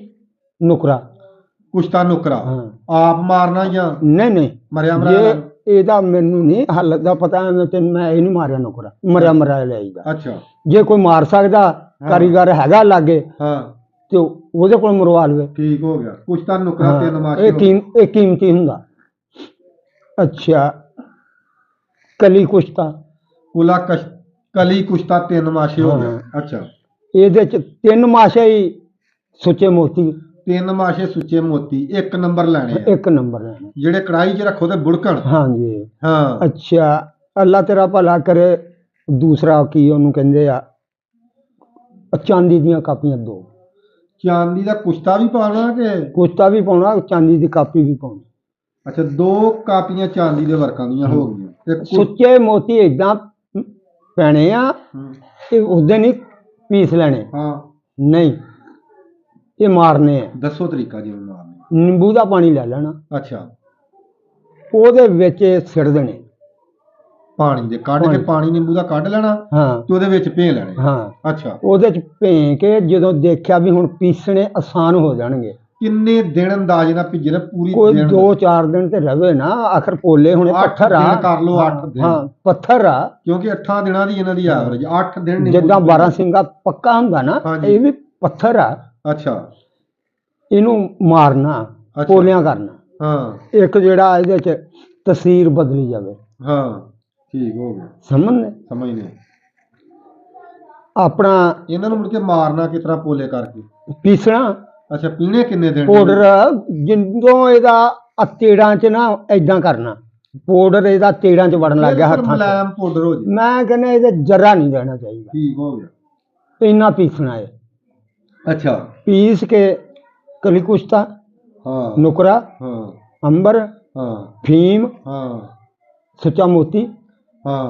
ਨੁਕਰਾ ਕੁਸ਼ਤਾ ਨੁਕਰਾ ਹਾਂ ਆਪ ਮਾਰਨਾ ਜਾਂ ਨਹੀਂ ਨਹੀਂ ਮਰਿਆ ਜੇ ਮਰਾਇਆ? ਇਹਦਾ ਮੈਨੂੰ ਨਹੀਂ ਹੱਲ ਦਾ ਪਤਾ ਤੇ ਮੈਂ ਇਹ ਨਹੀਂ ਮਾਰਿਆ ਨੁਕਰਾ ਮਰਿਆ ਮਰਾਇਆ ਲਿਆਈਦਾ ਅੱਛਾ ਜੇ ਕੋਈ ਮਾਰ ਸਕਦਾ ਕਾਰੀਗਰ ਹੈਗਾ ਲਾਗੇ ਹਾਂ ਤੇ ਉਹਦੇ ਕੋਲ ਮਰਵਾ ਲਵੇ ਠੀਕ ਹੋ ਗਿਆ ਕੁਸ਼ਤਾ ਨੁਕਰਾ ਹਾਂ, ਤਿੰਨ ਮਾਸ਼ੇ ਹੋ ਗਏ। ਇਹ ਕੀਮਤੀ ਹੁੰਦਾ। ਅੱਛਾ ਕਲੀ ਕੁਸ਼ਤਾ ਕਲੀ ਕੁਸ਼ਤਾ ਤਿੰਨ ਮਾਸ਼ੇ ਹੋ ਗਏ। ਹਾਂ। ਅੱਛਾ ਇਹਦੇ ਚ ਤਿੰਨ ਮਾਸ਼ੇ ਹੀ ਸੁੱਚੇ ਮੋਤੀ ਤਿੰਨ ਮਾਸ਼ੇ ਸੁੱਚੇ ਮੋਤੀ ਇੱਕ ਨੰਬਰ ਲੈਣੇ ਆ ਇੱਕ ਨੰਬਰ ਲੈਣਾ ਜਿਹੜੇ ਕੜਾਈ 'ਚ ਰੱਖੋ ਤੇ ਬੁੜਕਣ। ਹਾਂਜੀ ਹਾਂ ਅੱਛਾ ਅੱਲਾ ਤੇਰਾ ਭਲਾ ਕਰੇ। ਦੂਸਰਾ ਕੀ ਉਹਨੂੰ ਕਹਿੰਦੇ ਆ ਚਾਂਦੀ ਦੀਆਂ ਕਾਪੀਆਂ 2 ਚਾਂਦੀ ਦਾ ਕੁਸ਼ਤਾ ਵੀ ਪਾਉਣਾ ਕਿ? ਕੁਸ਼ਤਾ ਵੀ ਪਾਉਣਾ ਚਾਂਦੀ ਦੀ ਕਾਪੀ ਵੀ ਪਾਉਣੀ। ਅੱਛਾ 2 ਕਾਪੀਆਂ ਚਾਂਦੀ ਦੇ ਵਰਕਾਂ ਦੀਆਂ ਹੋ ਗਈਆਂ ਤੇ ਸੁੱਚੇ ਮੋਤੀ ਏਦਾਂ ਪੈਣੇ ਆ ਇਹ ਉਹਦੇ ਨਹੀਂ ਪੀਸ ਲੈਣੇ ਹਾਂ ਨਹੀਂ ਇਹ ਮਾਰਨੇ ਆ। ਦੱਸੋ ਤਰੀਕਾ ਜੀ ਉਹਨਾਂ ਦਾ। ਨਿੰਬੂ ਦਾ ਪਾਣੀ ਲੈ ਲੈਣਾ ਅੱਛਾ ਉਹਦੇ ਵਿੱਚ ਇਹ ਸਿੱਟ ਦੇਣੇ ਪਾਣੀ ਦੇ ਕੱਢ ਕੇ ਪਾਣੀ ਨਿੰਬੂ ਦਾ ਕੱਢ ਲੈਣਾ ਹਾਂ ਤੇ ਉਹਦੇ ਵਿੱਚ ਭੇ ਲੈਣੇ। ਹਾਂ ਅੱਛਾ ਉਹਦੇ ਚ ਭੇਂ ਕੇ ਜਦੋਂ ਦੇਖਿਆ ਵੀ ਹੁਣ ਪੀਸਣੇ ਆਸਾਨ ਹੋ ਜਾਣਗੇ ਕਿੰਨੇ ਦਿਨ ਅੰਦਾਜ਼ੇ ਨਾਲ ਭਿੱਜੇ ਪੂਰੀ ਕੋਈ ਦਿਨ 2-4 ਦਿਨ ਤੇ ਰਵੇ ਨਾ ਆਖਰ ਪੋਲੇ ਹੁਣੇ ਅੱਠ ਪੱਥਰ ਆ ਦਿਨ ਕਰ ਲਓ, 8 ਦਿਨ। ਹਾਂ ਪੱਥਰ ਆ ਕਿਉਂਕਿ 8 ਦਿਨਾਂ ਦੀ ਇਹਨਾਂ ਦੀ ਐਵਰੇਜ 8 ਦਿਨ ਨਿੰਬੂ ਜਿੱਦਾਂ ਦੀ 12 ਸਿੰਘਾ ਪੱਕਾ ਹੁੰਦਾ ਨਾ ਹਾਂਜੀ। ਇਹ ਵੀ ਪੱਥਰ ਆ ਅੱਛਾ ਇਹਨੂੰ ਮਾਰਨਾ ਅੱਛਾ। ਪੋਲਿਆਂ ਕਰਨਾ ਹਾਂ ਇੱਕ ਜਿਹੜਾ ਇਹਦੇ ਚ ਤਸਵੀਰ ਬਦਲੀ ਜਾਵੇ ਹਾਂ ਠੀਕ ਹੋ ਗਿਆ ਸਮਝਨੇ ਸਮਝਨੇ। ਆਪਣਾ ਇਹਨਾਂ ਨੂੰ ਮੁੜ ਕੇ ਮਾਰਨਾ ਕਿਸ ਤਰ੍ਹਾਂ ਪੋਲੇ ਕਰਕੇ? ਪੀਸਣਾ ਅੱਛਾ ਪੀਣੇ ਕਿੰਨੇ ਦਿਨ? ਪਾਊਡਰ ਜਿੰਦੋਂ ਇਹਦਾ ਤੇੜਾਂ ਚ ਨਾ ਏਦਾਂ ਕਰਨਾ ਪਾਊਡਰ ਇਹਦਾ ਤੇੜਾਂ ਚ ਵੜਨ ਲੱਗ ਗਿਆ ਬਿਲਕੁਲ ਹੱਥਾਂ 'ਚ ਮੁਲਾਇਮ ਪਾਊਡਰ ਹੋ ਜੇ। ਮੈਂ ਕਹਿੰਦਾ ਇਹਦੇ ਜਰਾ ਨਹੀਂ ਦੇਣਾ ਚਾਹੀਦਾ ਠੀਕ ਹੋ ਗਿਆ। ਇੰਨਾ ਪੀਸਣਾ ਹੈ ਅੱਛਾ ਪੀਸ ਕੇ ਕਲੀ ਕੁਸ਼ਤਾ ਹਾਂ ਨੁਕਰਾ ਹਾਂ ਅੰਬਰ ਹਾਂ ਫੀਮ ਹਾਂ ਸੁੱਚਾ ਮੋਤੀ ਹਾਂ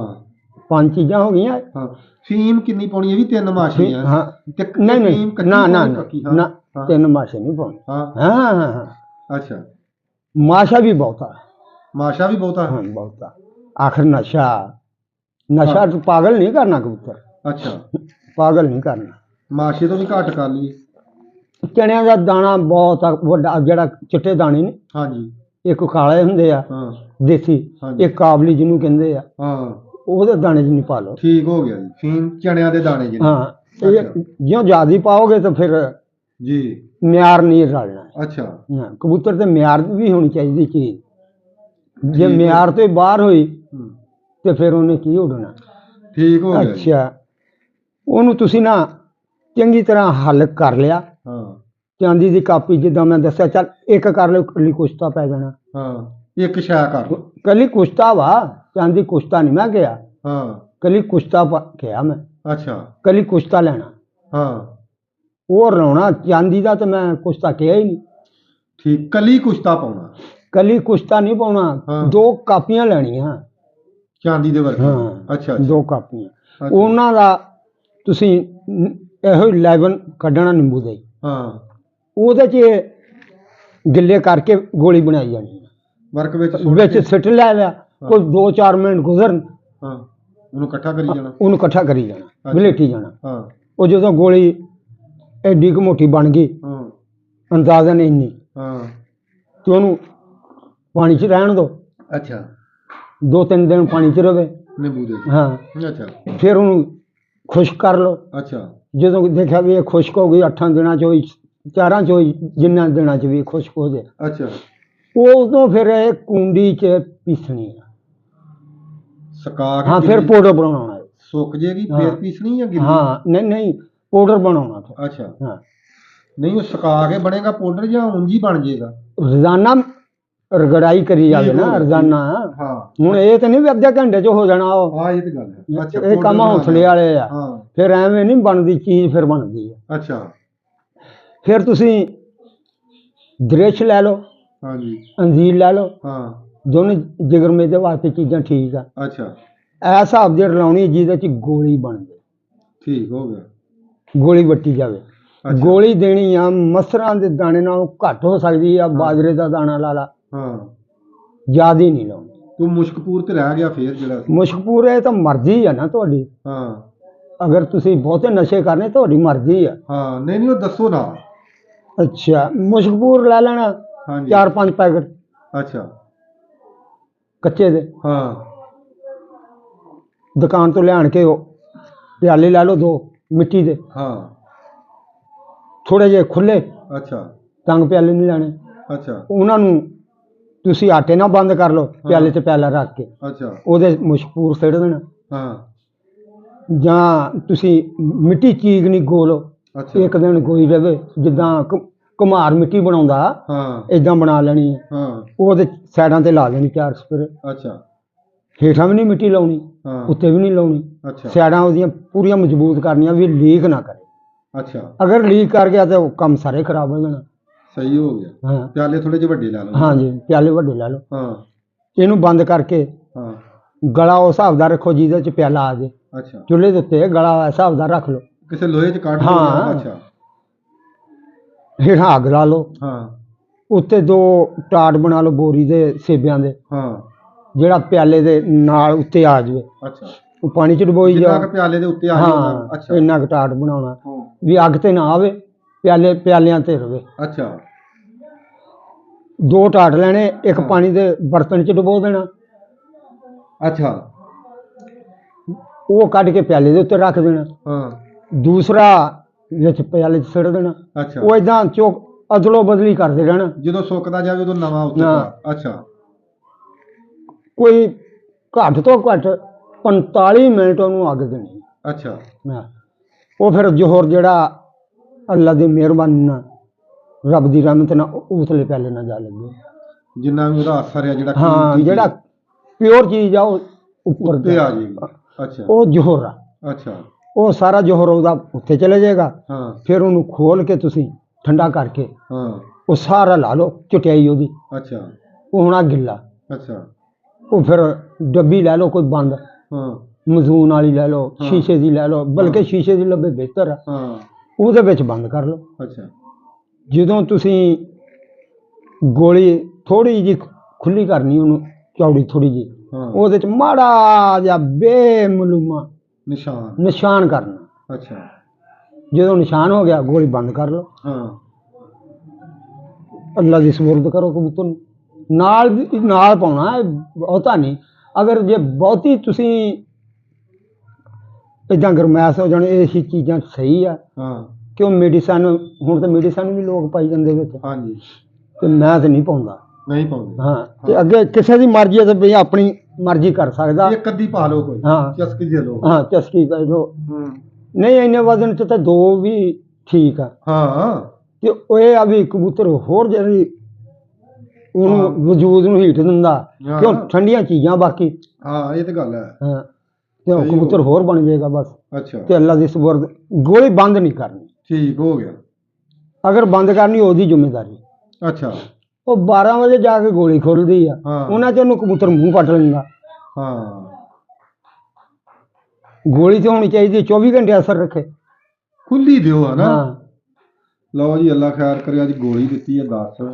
5 ਚੀਜ਼ਾਂ ਹੋ ਗਈਆਂ ਹਾਂ ਫੀਮ ਕਿੰਨੀ ਪਾਉਣੀ? ਇਹ ਵੀ 3 ਮਾਸ਼ੀਆਂ ਹਾਂ ਤੇ ਨਹੀਂ ਨਹੀਂ ਫੀਮ ਕੱਚੀ ਨਾ ਨਾ ਪਾਉਣੀ ਪੱਕੀ? ਹਾਂ, ਨਾ ਹਾਂ, 3 ਮਾਸ਼ੇ ਨਹੀਂ ਪਾਉਣੇ ਹਾਂ ਹਾਂ ਹਾਂ ਹਾਂ ਅੱਛਾ ਮਾਸ਼ਾ ਵੀ ਬਹੁਤਾ ਮਾਸ਼ਾ ਵੀ ਬਹੁਤਾ? ਹਾਂ ਬਹੁਤਾ ਆਖਰ ਨਸ਼ਾ ਤੋਂ ਪਾਗਲ ਨਹੀਂ ਕਰਨਾ ਕਬੂਤਰ ਅੱਛਾ ਪਾਗਲ ਨਹੀਂ ਕਰਨਾ ਮਾਸ਼ੇ ਤੋਂ ਵੀ ਘੱਟ ਕਰ ਲਈਏ। ਚਣਿਆਂ ਦਾ ਦਾਣਾ ਬਹੁਤ ਆ ਵੱਡਾ ਜਿਹੜਾ ਚਿੱਟੇ ਦਾਣੇ ਨੇ ਹਾਂਜੀ ਇੱਕ ਕਾਲੇ ਹੁੰਦੇ ਆ ਹਾਂ ਦੇਸੀ ਹਾਂਜੀ। ਇੱਕ ਕਾਬਲੀ ਜਿਹਨੂੰ ਕਹਿੰਦੇ ਆ ਹਾਂ ਉਹਦੇ ਦਾਣੇ 'ਚ ਨਹੀਂ ਪਾ ਲਓ ਠੀਕ ਹੋ ਗਿਆ ਜੀ ਫੀਮ ਚਣਿਆਂ ਦੇ ਦਾਣੇ ਜੀ। ਹਾਂ ਇਹ ਜਿਉਂ ਜ਼ਿਆਦਾ ਪਾਓਗੇ ਤਾਂ ਫਿਰ ਜੀ ਮਿਆਰ ਨਹੀਂ ਰਲਣਾ ਅੱਛਾ ਹਾਂ ਕਬੂਤਰ ਤੇ ਮਿਆਰ ਵੀ ਹੋਣੀ ਚਾਹੀਦੀ ਚੀਜ਼ ਜੇ ਠੀਕ ਮਿਆਰ ਤੋਂ ਬਾਹਰ ਹੋਈ ਹੂੰ, ਤੇ ਫਿਰ ਉਹਨੇ ਕੀ ਉੱਡਣਾ। ਠੀਕ ਹੋ ਗਿਆ ਜੀ। ਅੱਛਾ ਉਹਨੂੰ ਤੁਸੀਂ ਨਾ ਚੰਗੀ ਤਰ੍ਹਾਂ ਹੱਲ ਕਰ ਲਿਆ ਹਾਂ ਚਾਂਦੀ ਦੀ ਕਾਪੀ ਜਿੱਦਾਂ ਮੈਂ ਦੱਸਿਆ ਚੱਲ ਇੱਕ ਕਰ ਲਿਓ ਕੱਲੀ ਕੁਸ਼ਤਾ ਪੈ ਜਾਣਾ ਹਾਂ ਇੱਕ ਸ਼ੈ ਕਰ ਲਓ। ਕੱਲੀ ਕੁਸ਼ਤਾ ਵਾ ਚਾਂਦੀ ਕੁਸ਼ਤਾ ਨਹੀਂ ਮੈਂ ਕਿਹਾ ਹਾਂ ਕੱਲੀ ਕੁਸ਼ਤਾ ਕਿਹਾ ਮੈਂ ਅੱਛਾ ਕੱਲੀ ਕੁਸ਼ਤਾ ਲੈਣਾ ਹਾਂ ਉਹ ਲਾਉਣਾ ਚਾਂਦੀ ਦਾ ਤੇ ਮੈਂ ਕੁਸ਼ਤਾ ਕਿਹਾ ਹੀ ਨਹੀਂ ਠੀਕ ਕਲੀ ਕੁਸ਼ਤਾ ਪਾਉਣਾ ਕੱਲੀ ਕੁਸ਼ਤਾ ਨਹੀਂ ਪਾਉਣਾ ਹਾਂ। 2 ਕਾਪੀਆਂ ਲੈਣੀਆਂ ਚਾਂਦੀ ਦੇ ਵਰਗੇ। ਹਾਂ ਅੱਛਾ 2 ਕਾਪੀਆਂ ਅੱਛਾ। ਉਹਨਾਂ ਦਾ ਤੁਸੀਂ ਇਹੋ 11 ਕੱਢਣਾ ਨਿੰਬੂ ਦੇ ਹਾਂ ਉਹਦੇ 'ਚ ਗਿੱਲੇ ਕਰਕੇ ਗੋਲੀ ਬਣਾਈ ਜਾਣੀ ਹੈ। ਵਰਕ ਵਿੱਚ ਸੁੱਟ ਵਿੱਚ ਕੇ, ਸਿੱਟ ਲੈ ਲਿਆ ਕੋਈ 2-4 ਮਿੰਟ ਗੁਜ਼ਰਨ ਹਾਂ ਉਹਨੂੰ ਇਕੱਠਾ ਕਰੀ ਜਾਣਾ। ਉਹਨੂੰ ਇਕੱਠਾ ਕਰੀ ਜਾਣਾ ਬਲੇਟੀ ਜਾਣਾ ਹਾਂ ਉਹ ਜਦੋਂ ਗੋਲੀ ਐਡੀ ਕੁ ਮੋਟੀ ਬਣ ਗਈ ਹਾਂ ਅੰਦਾਜ਼ਨ ਇੰਨੀ ਹਾਂ ਤੇ ਉਹਨੂੰ ਪਾਣੀ 'ਚ ਰਹਿਣ ਦਿਓ ਅੱਛਾ 2-3 ਦਿਨ ਪਾਣੀ 'ਚ ਰਵੇ ਨਿੰਬੂ ਦੇ ਹਾਂ ਅੱਛਾ ਫਿਰ ਉਹਨੂੰ ਖੁਸ਼ਕ ਕਰ ਲਓ ਅੱਛਾ ਜਦੋਂ ਦੇਖਿਆ ਵੀ ਇਹ ਖੁਸ਼ਕ ਹੋ ਗਈ 8 ਦਿਨਾਂ 'ਚ ਹੋਈ 4 'ਚ ਹੋਈ ਜਿੰਨਾਂ ਦਿਨਾਂ 'ਚ ਵੀ ਖੁਸ਼ਕ ਹੋ ਜਾਏ ਅੱਛਾ ਉਦੋਂ ਫਿਰ ਇਹ ਕੁੰਡੀ 'ਚ ਪੀਸਣੀ ਆ ਸੁਕਾ ਕੇ ਹਾਂ ਫਿਰ ਗਿੱਲੀ ਪਾਊਡਰ ਬਣਾਉਣਾ ਹੈ ਸੁੱਕ ਜੇਗੀ ਹਾਂ। ਫੇਰ ਪੀਸਣੀ ਜਾਂ ਗਿੱਲੀ? ਹਾਂ ਨਹੀਂ ਪਾਊਡਰ ਬਣਾਉਣਾ ਫਿਰ ਅੱਛਾ ਹਾਂ ਨਹੀਂ ਉਹ ਸੁਕਾ ਕੇ ਬਣੇਗਾ ਪਾਊਡਰ ਜਾਂ ਉਂਝ ਹੀ ਬਣ ਜਾਏਗਾ? ਰੋਜ਼ਾਨਾ ਰਗੜਾਈ ਕਰੀ ਜਾਵੇ ਠੀਕ ਹੋ ਨਾ ਗਿਆ, ਰੋਜ਼ਾਨਾ। ਹਾਂ ਹੁਣ ਇਹ ਤੇ ਨਹੀਂ ਵੀ ਅੱਧੇ ਘੰਟੇ 'ਚ ਹੋ ਜਾਣਾ ਉਹ। ਹਾਂ ਇਹ ਤੇ ਗੱਲ ਹੈ। ਅੱਛਾ ਇਹ ਕੰਮ powder ਹੌਸਲੇ ਬਣਾ ਵਾਲੇ ਆ। ਹਾਂ ਫਿਰ ਐਵੇਂ ਨਹੀਂ ਬਣਦੀ ਚੀਜ਼, ਫਿਰ ਬਣਦੀ ਆ। ਅੱਛਾ ਫਿਰ ਤੁਸੀਂ ਦ੍ਰਿਸ਼ ਲੈ ਲਓ, ਹਾਂਜੀ ਅੰਜੀਰ ਲੈ ਲਓ, ਹਾਂ ਦੋਨੇ ਜਿਗਰ ਮੇਦੇ ਵਾਸਤੇ ਚੀਜ਼ਾਂ ਠੀਕ ਆ। ਅੱਛਾ ਇਹ ਹਿਸਾਬ ਦੀ ਰਲਾਉਣੀ ਜਿਹਦੇ 'ਚ ਗੋਲੀ ਬਣ ਜਾਏ, ਠੀਕ ਹੋ ਗਿਆ। ਗੋਲੀ ਵੱਟੀ ਜਾਵੇ। ਅੱਛਾ। ਗੋਲੀ ਦੇਣੀ ਆ ਮਸਰਾਂ ਦੇ ਦਾਣੇ ਨਾਲੋਂ ਘੱਟ ਹੋ ਸਕਦੀ ਆ, ਬਾਜਰੇ ਦਾ ਦਾਣਾ ਲਾ ਲਾ, ਹਾਂ ਜ਼ਿਆਦਾ ਹੀ ਨਹੀਂ ਲਾਉਣੀ। ਤੂੰ ਮੁਸ਼ਕਪੂਰ ਤੇ ਰਹਿ ਗਿਆ ਫੇਰ ਜਿਹੜਾ ਸੀ। ਮੁਸ਼ਕਪੂਰ ਇਹ ਤਾਂ ਮਰਜ਼ੀ ਆ ਨਾ ਤੁਹਾਡੀ। ਹਾਂ ਅਗਰ ਤੁਸੀਂ ਬਹੁਤੇ ਨਸ਼ੇ ਕਰਨੇ ਤੁਹਾਡੀ ਮਰਜ਼ੀ ਆ। ਹਾਂ ਨਹੀਂ ਨਹੀਂ ਉਹ ਦੱਸੋ ਨਾ। ਅੱਛਾ, ਮੁਸ਼ਕਪੂਰ ਲੈ ਲੈਣਾ ਹਾਂਜੀ 4-5 ਪੈਕਟ ਅੱਛਾ ਕੱਚੇ ਦੇ, ਹਾਂ ਦੁਕਾਨ ਤੋਂ ਲਿਆਣ ਕੇ ਉਹ ਪਿਆਲੇ ਲੈ ਲਓ 2 ਮਿੱਟੀ ਦੇ, ਹਾਂ ਥੋੜੇ ਜਿਹੇ ਖੁੱਲੇ ਅੱਛਾ ਤੰਗ ਪਿਆਲੇ ਨਹੀਂ ਲੈਣੇ। ਅੱਛਾ ਉਹਨਾਂ ਨੂੰ ਤੁਸੀਂ ਆਟੇ ਨਾਲ ਬੰਦ ਕਰ ਲਓ, ਪਿਆਲੇ 'ਚ ਪਿਆਲਾ ਰੱਖ ਕੇ ਅੱਛਾ ਉਹਦੇ ਮੁਸ਼ਕਪੂਰ ਸਿੱਟ ਦੇਣਾ। ਹਾਂ ਜਾਂ ਤੁਸੀਂ ਮਿੱਟੀ ਚੀਕਣੀ ਗੋਲ, ਅੱਛਾ ਇੱਕ ਦਿਨ ਗੋਈ ਰਵੇ, ਜਿੱਦਾਂ ਘੁਮਾਰ ਮਿੱਟੀ ਬਣਾਉਂਦਾ ਹਾਂ ਇਦਾਂ ਬਣਾ ਲੈਣੀ ਹੈ। ਹਾਂ ਉਹਦੇ ਸਾਈਡਾਂ ਤੇ ਲਾ ਦੇਣੀ 4 ਸਪਰੇ। ਅੱਛਾ ਹੇਠਾਂ ਵੀ ਨਹੀਂ ਮਿੱਟੀ ਲਾਉਣੀ, ਹਾਂ ਉੱਤੇ ਵੀ ਨਹੀਂ ਲਾਉਣੀ। ਅੱਛਾ ਸਾਈਡਾਂ ਉਹਦੀਆਂ ਪੂਰੀਆਂ ਮਜ਼ਬੂਤ ਕਰਨੀਆਂ ਵੀ ਲੀਕ ਨਾ ਕਰੇ। ਅੱਛਾ ਅਗਰ ਲੀਕ ਕਰ ਗਿਆ ਤਾਂ ਉਹ ਕੰਮ ਸਾਰੇ ਖਰਾਬ ਹੋ ਜਾਣਾ। ਸਹੀ ਹੋ ਗਿਆ। ਹਾਂ ਪਿਆਲੇ ਥੋੜੇ ਜਿਹੇ ਵੱਡੇ ਲੈ ਲਓ। ਹਾਂਜੀ, ਪਿਆਲੇ ਵੱਡੇ ਲੈ ਲਓ। ਹਾਂ ਇਹਨੂੰ ਬੰਦ ਕਰਕੇ ਹਾਂ ਗਲਾ ਉਸ ਹਿਸਾਬ ਦਾ ਰੱਖੋ ਜਿਹਦੇ 'ਚ ਪਿਆਲਾ ਆ ਜਾਏ। ਅੱਛਾ ਚੁੱਲ੍ਹੇ ਦੇ ਉੱਤੇ ਗਲਾ ਇਸ ਹਿਸਾਬ ਦਾ ਰੱਖ ਲਓ। ਕਿਸੇ ਲੋਹੇ 'ਚ ਕੱਢ ਲਓ। ਹਾਂ। ਅੱਛਾ ਹੇਠਾਂ ਅੱਗ ਲਾ ਲਓ, ਹਾਂ ਉੱਤੇ 2 ਟਾਟ ਬਣਾ ਲਓ ਬੋਰੀ ਦੇ ਸੇਬਿਆਂ ਦੇ, ਹਾਂ ਜਿਹੜਾ ਪਿਆਲੇ ਦੇ ਨਾਲ ਉੱਤੇ ਆ ਜਾਵੇ। ਅੱਛਾ ਉਹ ਪਾਣੀ 'ਚ ਡੁਬੋਈ ਜਿੰਨਾ ਜਾਓ। ਕੁ ਪਿਆਲੇ ਦੇ ਉੱਤੇ ਆ ਜਾਊਗਾ। ਹਾਂ, ਅੱਛਾ ਇੰਨਾ ਕੁ ਟਾਟ ਬਣਾਉਣਾ ਹਾਂ, ਵੀ ਅੱਗ ਤੇ ਨਾ ਆਵੇ, ਪਿਆਲਿਆਂ ਤੇ ਰਵੇ। ਅੱਛਾ 2 ਟਾਟ ਲੈਣੇ, ਇੱਕ ਹਾਂ। ਪਾਣੀ ਦੇ ਬਰਤਨ 'ਚ ਡੁਬੋ ਦੇਣਾ, ਅੱਛਾ ਉਹ ਕੱਢ ਕੇ ਪਿਆਲੇ ਦੇ ਉੱਤੇ ਰੱਖ ਦੇਣਾ। ਹਾਂ ਦੂਸਰਾ ਵਿੱਚ ਪਿਆਲੇ 'ਚ ਸਿੱਟ ਦੇਣਾ। ਅੱਛਾ ਉਹ ਇਦਾਂ ਚੁੱਕ ਅਦਲੋ ਬਦਲੀ ਕਰਦੇ ਰਹਿਣਾ। ਜਦੋਂ ਸੁੱਕਦਾ ਜਾਵੇ ਉਦੋਂ ਨਵਾਂ ਉੱਤੇ ਹਾਂ। ਪਾ। ਅੱਛਾ ਕੋਈ ਘੱਟ ਤੋਂ ਘੱਟ 45 ਮਿੰਟ ਉਹਨੂੰ ਅੱਗ ਦੇਣੀ। ਅੱਛਾ ਹਾਂ। ਉਹ ਫਿਰ ਜ਼ੋਹਰ ਜਿਹੜਾ ਅੱਲਾ ਦੀ ਮਿਹਰਬਾਨੀ ਨਾਲ, ਰੱਬ ਦੀ ਰਹਿਮਤ ਨਾਲ ਉਸਲੇ ਪਿਆਲੇ ਨਾਲ ਜਾ ਲੱਗੇ। ਜਿੰਨਾ ਵੀ ਉਹਦਾ ਅਸਰ ਹੈ ਜਿਹੜਾ ਹਾਂ, ਕੀਮਤੀ ਜਿਹੜਾ ਪਿਓਰ ਚੀਜ਼ ਆ ਉਹ ਉੱਪਰ ਉੱਤੇ ਆ ਜਾਏਗੀ। ਅੱਛਾ ਉਹ ਜ਼ੋਹਰ ਆ। ਅੱਛਾ ਉਹ ਸਾਰਾ ਜ਼ੋਹਰ ਉਹਦਾ ਉੱਥੇ ਚਲੇ ਜਾਏਗਾ। ਹਾਂ ਫਿਰ ਉਹਨੂੰ ਖੋਲ ਕੇ ਤੁਸੀਂ ਠੰਡਾ ਕਰਕੇ ਹਾਂ ਉਹ ਸਾਰਾ ਲਾ ਲਓ, ਚਟਿਆਈ ਉਹਦੀ, ਅੱਛਾ ਉਹ ਹੋਣਾ ਗਿੱਲਾ। ਅੱਛਾ ਉਹ ਫਿਰ ਡੱਬੀ ਲੈ ਲਓ ਕੋਈ ਬੰਦ, ਹਾਂ ਮਜ਼ੂਨ ਵਾਲੀ ਲੈ ਲਓ, ਹਾਂ। ਸ਼ੀਸ਼ੇ ਦੀ ਲੈ ਲਓ, ਬਲਕਿ ਸ਼ੀਸ਼ੇ ਦੀ ਲੱਭੇ ਬਿਹਤਰ ਆ। ਹਾਂ ਉਹਦੇ ਵਿੱਚ ਬੰਦ ਕਰ ਲਓ। ਅੱਛਾ ਜਦੋਂ ਤੁਸੀਂ ਗੋਲੀ ਥੋੜੀ ਜਿਹੀ ਖੁੱਲੀ ਕਰਨੀ, ਉਹਨੂੰ ਚੌੜੀ ਥੋੜੀ ਜਿਹੀ, ਹਾਂ ਉਹਦੇ 'ਚ ਮਾੜਾ ਜਿਹਾ ਬੇਮਲੂਮਾ ਨਿਸ਼ਾਨ। ਨਿਸ਼ਾਨ ਕਰਨਾ। ਅੱਛਾ ਜਦੋਂ ਨਿਸ਼ਾਨ ਹੋ ਗਿਆ, ਗੋਲੀ ਬੰਦ ਕਰ ਲਓ। ਹਾਂ ਅੱਲਾ ਦੀ ਸਪੁਰਦ ਕਰੋ ਕਬੂਤਰ ਨੂੰ, ਨਾਲ ਪਾਉਣਾ ਹੈ, ਬਹੁਤਾ ਨਹੀਂ। ਅਗਰ ਜੇ ਬਹੁਤੀ ਤੁਸੀਂ ਇਦਾਂ ਗਰਮੈਸ਼ ਹੋ ਜਾਣੀ, ਇਹ ਚੀਜ਼ਾਂ ਸਹੀ ਆ। ਹਾਂ ਕਿਉਂ ਮੈਡੀਸਨ, ਹੁਣ ਤਾਂ ਮੈਡੀਸਨ ਵੀ ਲੋਕ ਪਾਈ ਜਾਂਦੇ ਵਿੱਚ, ਹਾਂਜੀ ਤੇ ਮੈਂ ਤੇ ਨਹੀਂ ਪਾਉਂਦਾ। ਨਹੀਂ ਪਾਉਂਦੇ। ਹਾਂ, ਤੇ ਅੱਗੇ ਕਿਸੇ ਦੀ ਮਰਜ਼ੀ ਹੈ ਤੇ ਵੀ ਆਪਣੀ ਮਰਜ਼ੀ ਕਰ ਸਕਦਾ। ਇੱਕ ਅੱਧੀ ਪਾ ਲਓ ਕੋਈ। ਹਾਂ। ਚਸਕੀ ਦੇ ਲਓ। ਹਾਂ, ਚਸਕੀ ਦਾ ਜੋ ਹੂੰ ਨਹੀਂ, ਇੰਨੇ ਵਜ਼ਨ 'ਚ ਤਾਂ 2 ਵੀ ਠੀਕ ਆ। ਹਾਂ ਤੇ ਉਹ ਇਹ ਆ ਵੀ ਕਬੂਤਰ ਹੋਰ ਜਿਹੜੀ ਉਹਨੂੰ ਵਜੂਦ ਨੂੰ ਹੀਟ ਦਿੰਦਾ, ਹਾਂ। ਕਿਉਂ ਠੰਡੀਆਂ ਚੀਜ਼ਾਂ ਬਾਕੀ। ਹਾਂ ਇਹ ਤਾਂ ਗੱਲ ਹੈ। ਹਾਂ, ਤੇ ਉਹ ਸਹੀ ਕਬੂਤਰ ਹੋ- ਹੋਰ ਬਣ ਜਾਏਗਾ ਬਸ। ਅੱਛਾ ਤੇ ਅੱਲਾ ਦੀ ਸਪੁਰਦ, ਗੋਲੀ ਬੰਦ ਨਹੀਂ ਕਰਨੀ। ਠੀਕ ਹੋ ਗਿਆ। ਅਗਰ ਬੰਦ ਕਰਨੀ ਉਹਦੀ ਜ਼ਿੰਮੇਵਾਰੀ। ਅੱਛਾ ਉਹ 12 ਵਜੇ ਜਾ ਕੇ ਗੋਲੀ ਖੁੱਲਦੀ ਆ, ਹਾਂ। ਉਹਨਾਂ 'ਚ ਉਹਨੂੰ ਕਬੂਤਰ ਮੂੰਹ ਪੱਟ ਲੈਂਦਾ। ਹਾਂ ਗੋਲੀ ਤੇ ਹੋਣੀ ਚਾਹੀਦੀ ਹੈ 24 ਘੰਟੇ ਅਸਰ ਰੱਖੇ। ਖੁੱਲੀ ਦਿਓ ਹੈ ਨਾ। ਹਾਂ, ਲਓ ਜੀ, ਅੱਲਾ ਖੈਰ ਕਰੇ। ਅੱਜ ਗੋਲੀ ਦਿੱਤੀ ਹੈ 10।